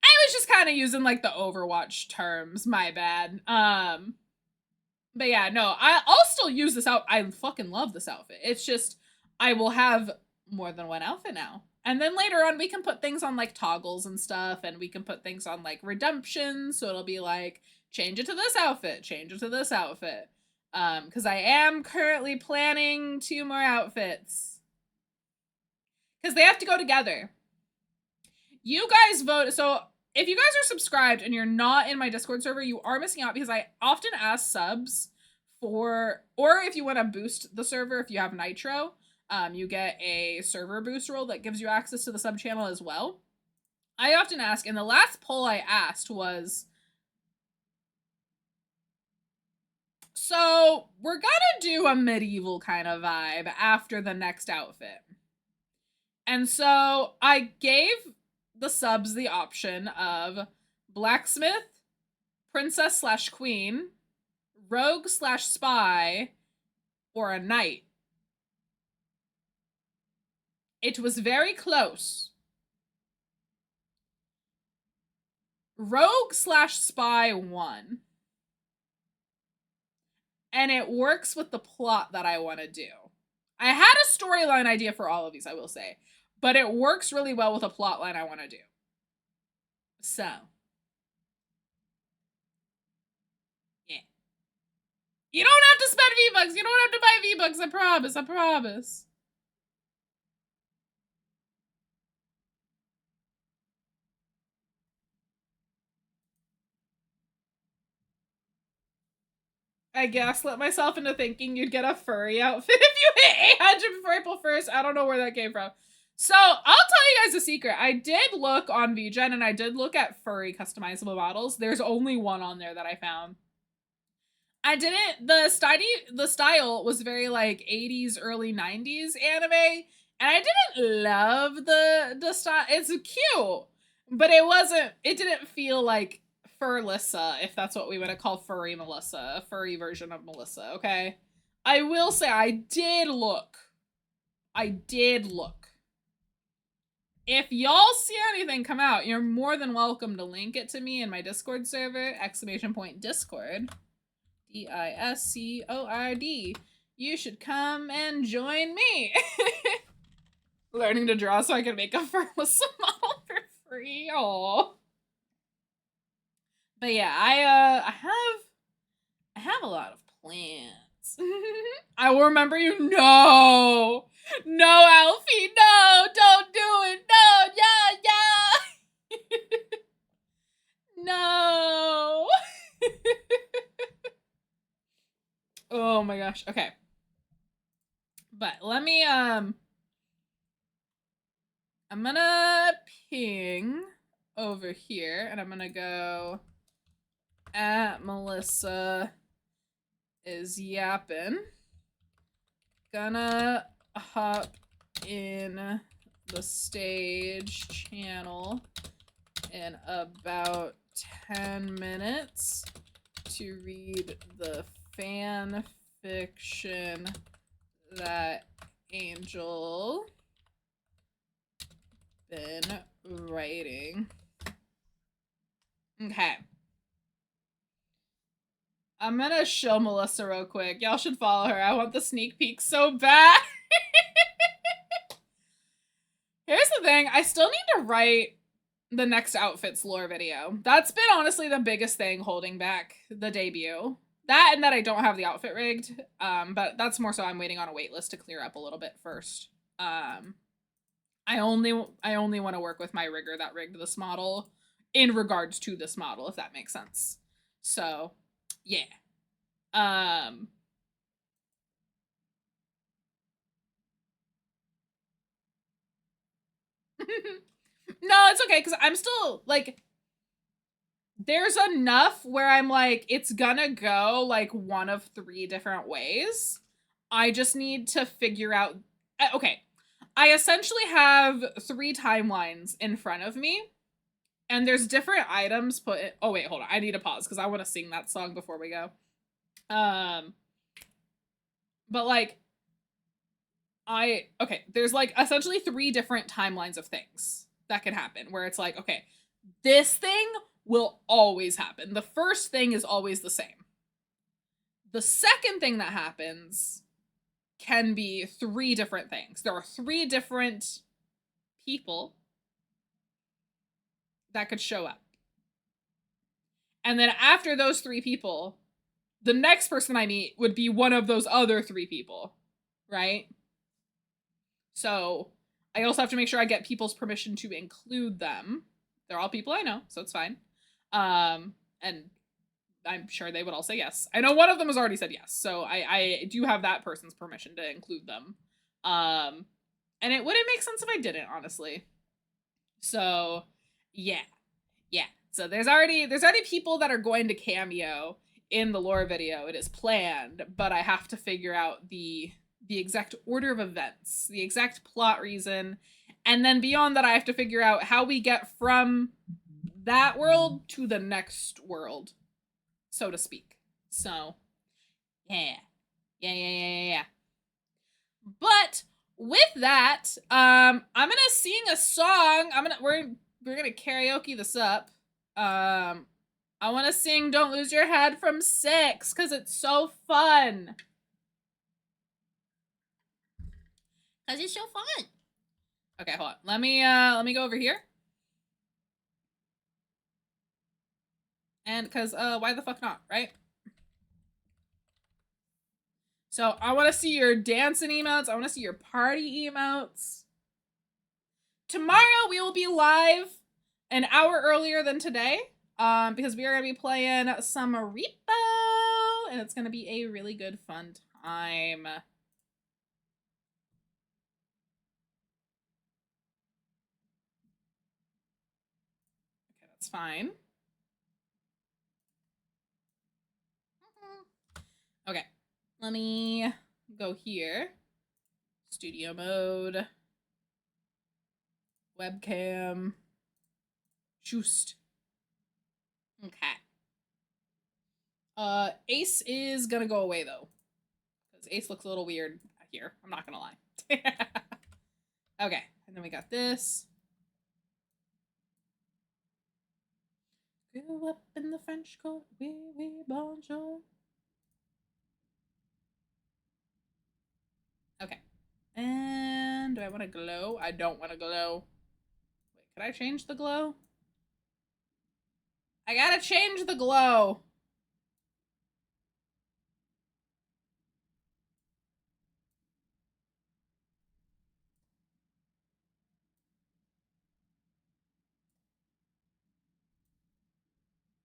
I was just kind of using, like, the Overwatch terms, my bad. But yeah, no, I'll still use this out. I fucking love this outfit. It's just, I will have more than one outfit now. And then later on, we can put things on, like, toggles and stuff, and we can put things on, like, redemption, so it'll be like, change it to this outfit, change it to this outfit. Because I am currently planning 2 more outfits. Because they have to go together. You guys vote, so if you guys are subscribed and you're not in my Discord server, you are missing out, because I often ask subs for, or if you want to boost the server, if you have Nitro, you get a server boost role that gives you access to the sub channel as well. I often ask, and the last poll I asked was, so we're gonna do a medieval kind of vibe after the next outfit. And so I gave the subs the option of blacksmith, princess/queen, rogue/spy, or a knight. It was very close. Rogue/spy won. And it works with the plot that I want to do. I had a storyline idea for all of these, I will say. But it works really well with a plot line I want to do. So. Yeah. You don't have to spend V-Bucks. You don't have to buy V-Bucks. I promise. I promise. I gaslit myself into thinking you'd get a furry outfit if you hit 800 before April 1st. I don't know where that came from. So, I'll tell you guys a secret. I did look on VGen and I did look at furry customizable models. There's only one on there that I found. I didn't, the style was very like 80s, early 90s anime, and I didn't love the style. It's cute, but it didn't feel like Furlissa, if that's what we want to call furry Melissa, a furry version of Melissa, okay? I will say I did look. If y'all see anything come out, you're more than welcome to link it to me in my Discord server, !Discord. Discord. You should come and join me. Learning to draw so I can make a Furlissa model for free. Aww. But yeah, I have a lot of plans. I will remember you. No, Alfie, no, don't do it. No, yeah. No. Oh my gosh. Okay. But let me, I'm gonna ping over here and I'm gonna go at Melissa is yapping. Gonna hop in the stage channel in about 10 minutes to read the fan fiction that Angel been writing. Okay. I'm gonna show Melissa real quick. Y'all should follow her. I want the sneak peek so bad. Here's the thing. I still need to write the next outfits lore video. That's been honestly the biggest thing holding back the debut. That and that I don't have the outfit rigged. But that's more so I'm waiting on a waitlist to clear up a little bit first. I only want to work with my rigger that rigged this model in regards to this model, if that makes sense. So, yeah. No, it's okay, because I'm still, like, there's enough where I'm like, it's gonna go, like, one of 3 different ways. I just need to figure out, okay, I essentially have 3 timelines in front of me, and there's different items put in, oh wait, hold on, I need to pause, because I want to sing that song before we go. But, like, okay, there's, like, essentially 3 different timelines of things that can happen, where it's like, okay, this thing will always happen. The first thing is always the same. The second thing that happens can be 3 different things. There are 3 different people that could show up. And then after those 3 people, the next person I meet would be one of those other 3 people, right? So I also have to make sure I get people's permission to include them. They're all people I know, so it's fine. And I'm sure they would all say yes. I know one of them has already said yes, so I do have that person's permission to include them. And it wouldn't make sense if I didn't, honestly. So, yeah. So there's already people that are going to cameo in the lore video. It is planned, but I have to figure out the exact order of events, the exact plot reason, and then beyond that I have to figure out how we get from that world to the next world, so to speak. So, yeah. But with that, I'm gonna sing a song. We're gonna karaoke this up. I want to sing "Don't Lose Your Head" from 6 because it's so fun. Cause it's so fun. Okay, hold on. Let me go over here. And cause why the fuck not, right? So I want to see your dancing emotes. I want to see your party emotes. Tomorrow we will be live an hour earlier than today. Because we are gonna be playing some Repo and it's gonna be a really good fun time. Okay, that's fine. Okay, let me go here. Studio mode. Webcam. Just. Okay. Ace is gonna go away though. Because Ace looks a little weird here. I'm not gonna lie. Okay, and then we got this. Grew up in the French court. Oui, bonjour. Okay. And do I want to glow? I don't want to glow. Wait, could I change the glow? I gotta change the glow.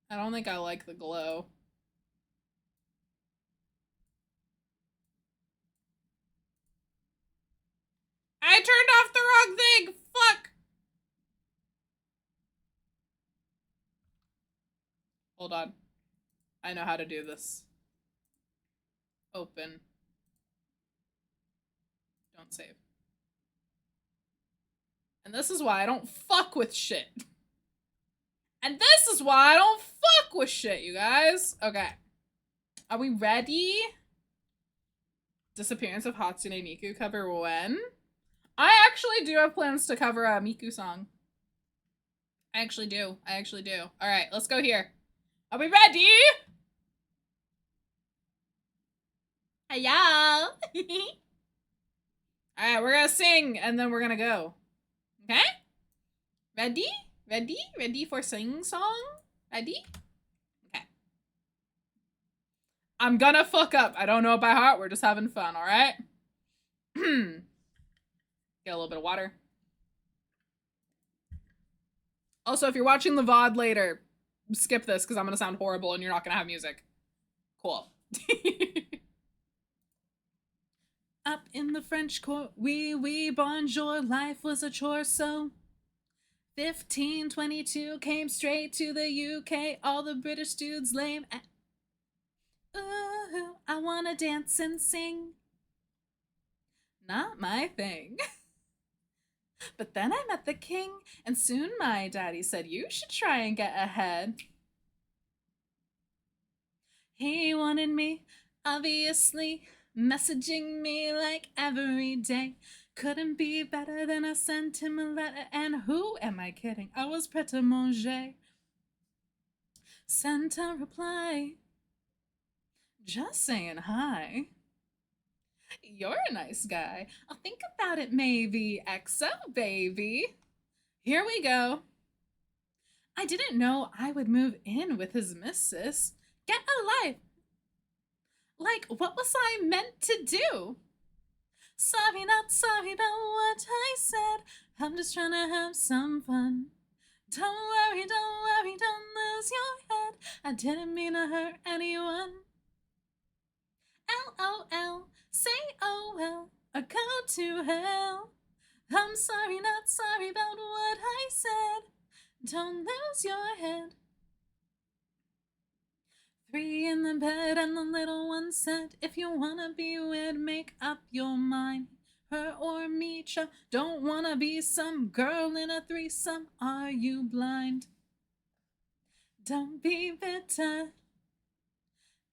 I don't think I like the glow. I turned off the wrong thing! Fuck! Hold on. I know how to do this. Open. Don't save. And this is why I don't fuck with shit. And this is why I don't fuck with shit, you guys. Okay. Are we ready? Disappearance of Hatsune Miku cover when? I actually do have plans to cover a Miku song. I actually do. Alright, let's go here. Are we ready? Hiya! Alright, we're gonna sing and then we're gonna go. Okay? Ready? Ready? Ready for sing song? Ready? Okay. I'm gonna fuck up. I don't know it by heart. We're just having fun, alright? Get a little bit of water. Also, if you're watching the VOD later, skip this because I'm gonna sound horrible and you're not gonna have music. Cool. Up in the French court, oui, bonjour, life was a chore, so 1522 came straight to the UK, all the British dudes lame. Ooh, I wanna dance and sing. Not my thing. But then I met the king, and soon my daddy said, you should try and get ahead. He wanted me, obviously, messaging me like every day. Couldn't be better than I sent him a letter, and who am I kidding? I was prêt à manger. Sent a reply, just saying hi. You're a nice guy. I'll think about it maybe, XO baby. Here we go. I didn't know I would move in with his missus. Get a life. Like, what was I meant to do? Sorry, not sorry about what I said. I'm just trying to have some fun. Don't worry, don't lose your head. I didn't mean to hurt anyone. LOL, say oh well, or go to hell. I'm sorry, not sorry about what I said. Don't lose your head. 3 in the bed and the little one said, if you wanna be weird, make up your mind. Her or me, don't wanna be some girl in a threesome. Are you blind? Don't be bitter,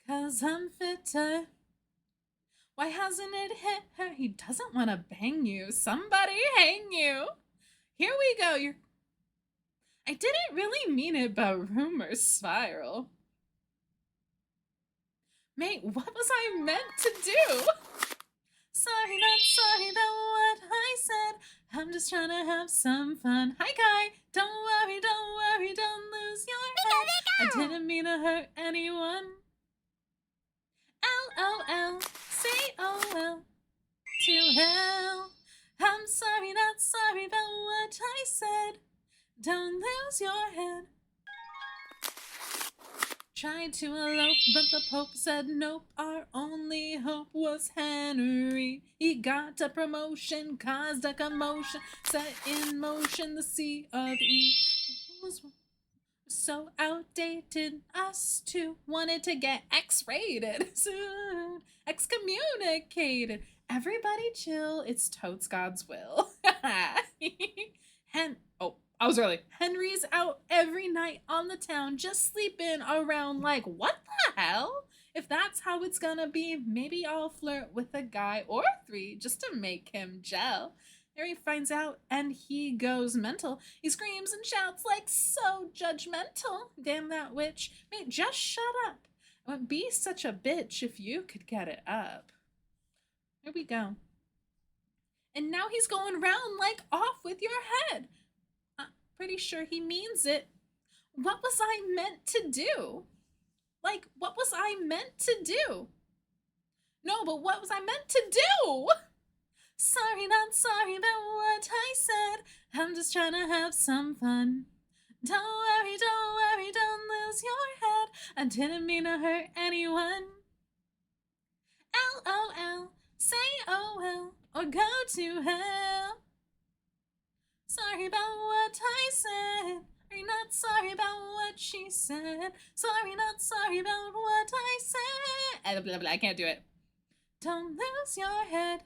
'cause I'm fitter. Why hasn't it hit her? He doesn't want to bang you. Somebody hang you. Here we go. I didn't really mean it, but rumors spiral. Mate, what was I meant to do? Sorry, not sorry about what I said. I'm just trying to have some fun. Hi, Kai. Don't worry, don't lose your head. I didn't mean to hurt anyone. LOL, say oh well, to hell. I'm sorry, not sorry about what I said. Don't lose your head. tried to elope, but the Pope said nope. Our only hope was Henry. He got a promotion, caused a commotion, set in motion the Sea of E. Was so outdated, us two wanted to get X-rated soon, excommunicated. Everybody chill, it's totes God's will. I was early. Henry's out every night on the town, just sleeping around like, what the hell? If that's how it's gonna be, maybe I'll flirt with a guy or three just to make him gel. Harry finds out and he goes mental. He screams and shouts like so judgmental. Damn that witch. Mate, just shut up. I wouldn't be such a bitch if you could get it up. Here we go. And now he's going round like off with your head. Pretty sure he means it. What was I meant to do? Like, what was I meant to do? No, but what was I meant to do? Sorry, not sorry about what I said. I'm just trying to have some fun. Don't worry, don't lose your head. I didn't mean to hurt anyone. LOL, say oh well, or go to hell. Sorry about what I said. Are you not sorry about what she said? Sorry, not sorry about what I said. Blah, blah, blah. I can't do it. Don't lose your head.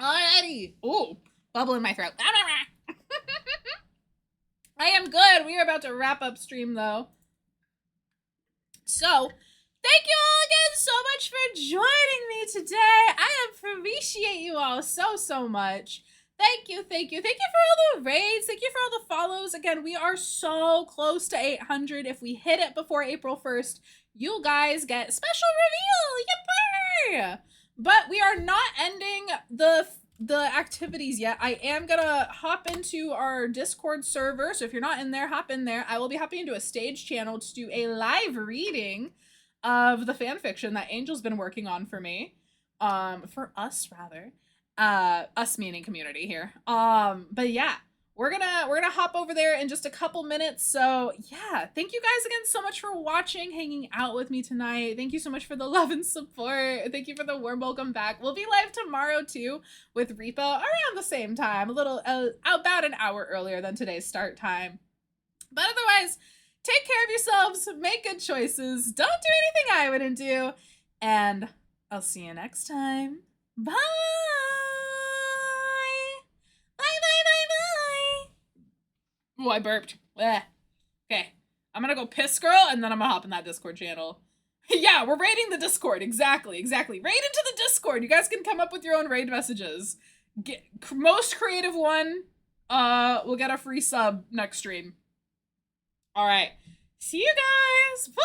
Alrighty. Ooh, bubble in my throat. I am good. We are about to wrap up stream though. So, thank you all again so much for joining me today. I appreciate you all so much. Thank you. Thank you for all the raids. Thank you for all the follows. Again, we are so close to 800. If we hit it before April 1st, you guys get special reveal. Yippee! But we are not ending the activities yet. I am gonna hop into our Discord server. So if you're not in there, hop in there. I will be hopping into a stage channel to do a live reading of the fan fiction that Angel's been working on for me. For us rather. Us meaning community here. But yeah, we're gonna hop over there in just a couple minutes. So yeah, thank you guys again so much for watching, hanging out with me tonight. Thank you so much for the love and support. Thank you for the warm welcome back. We'll be live tomorrow too with Repo around the same time, a little about an hour earlier than today's start time. But otherwise, take care of yourselves, make good choices, don't do anything I wouldn't do, and I'll see you next time. Bye! Oh, I burped. Blech. Okay, I'm gonna go piss, girl, and then I'm gonna hop in that Discord channel. Yeah, we're raiding the Discord. Exactly. Raid into the Discord. You guys can come up with your own raid messages. Most creative one, will get a free sub next stream. All right. See you guys. Bye.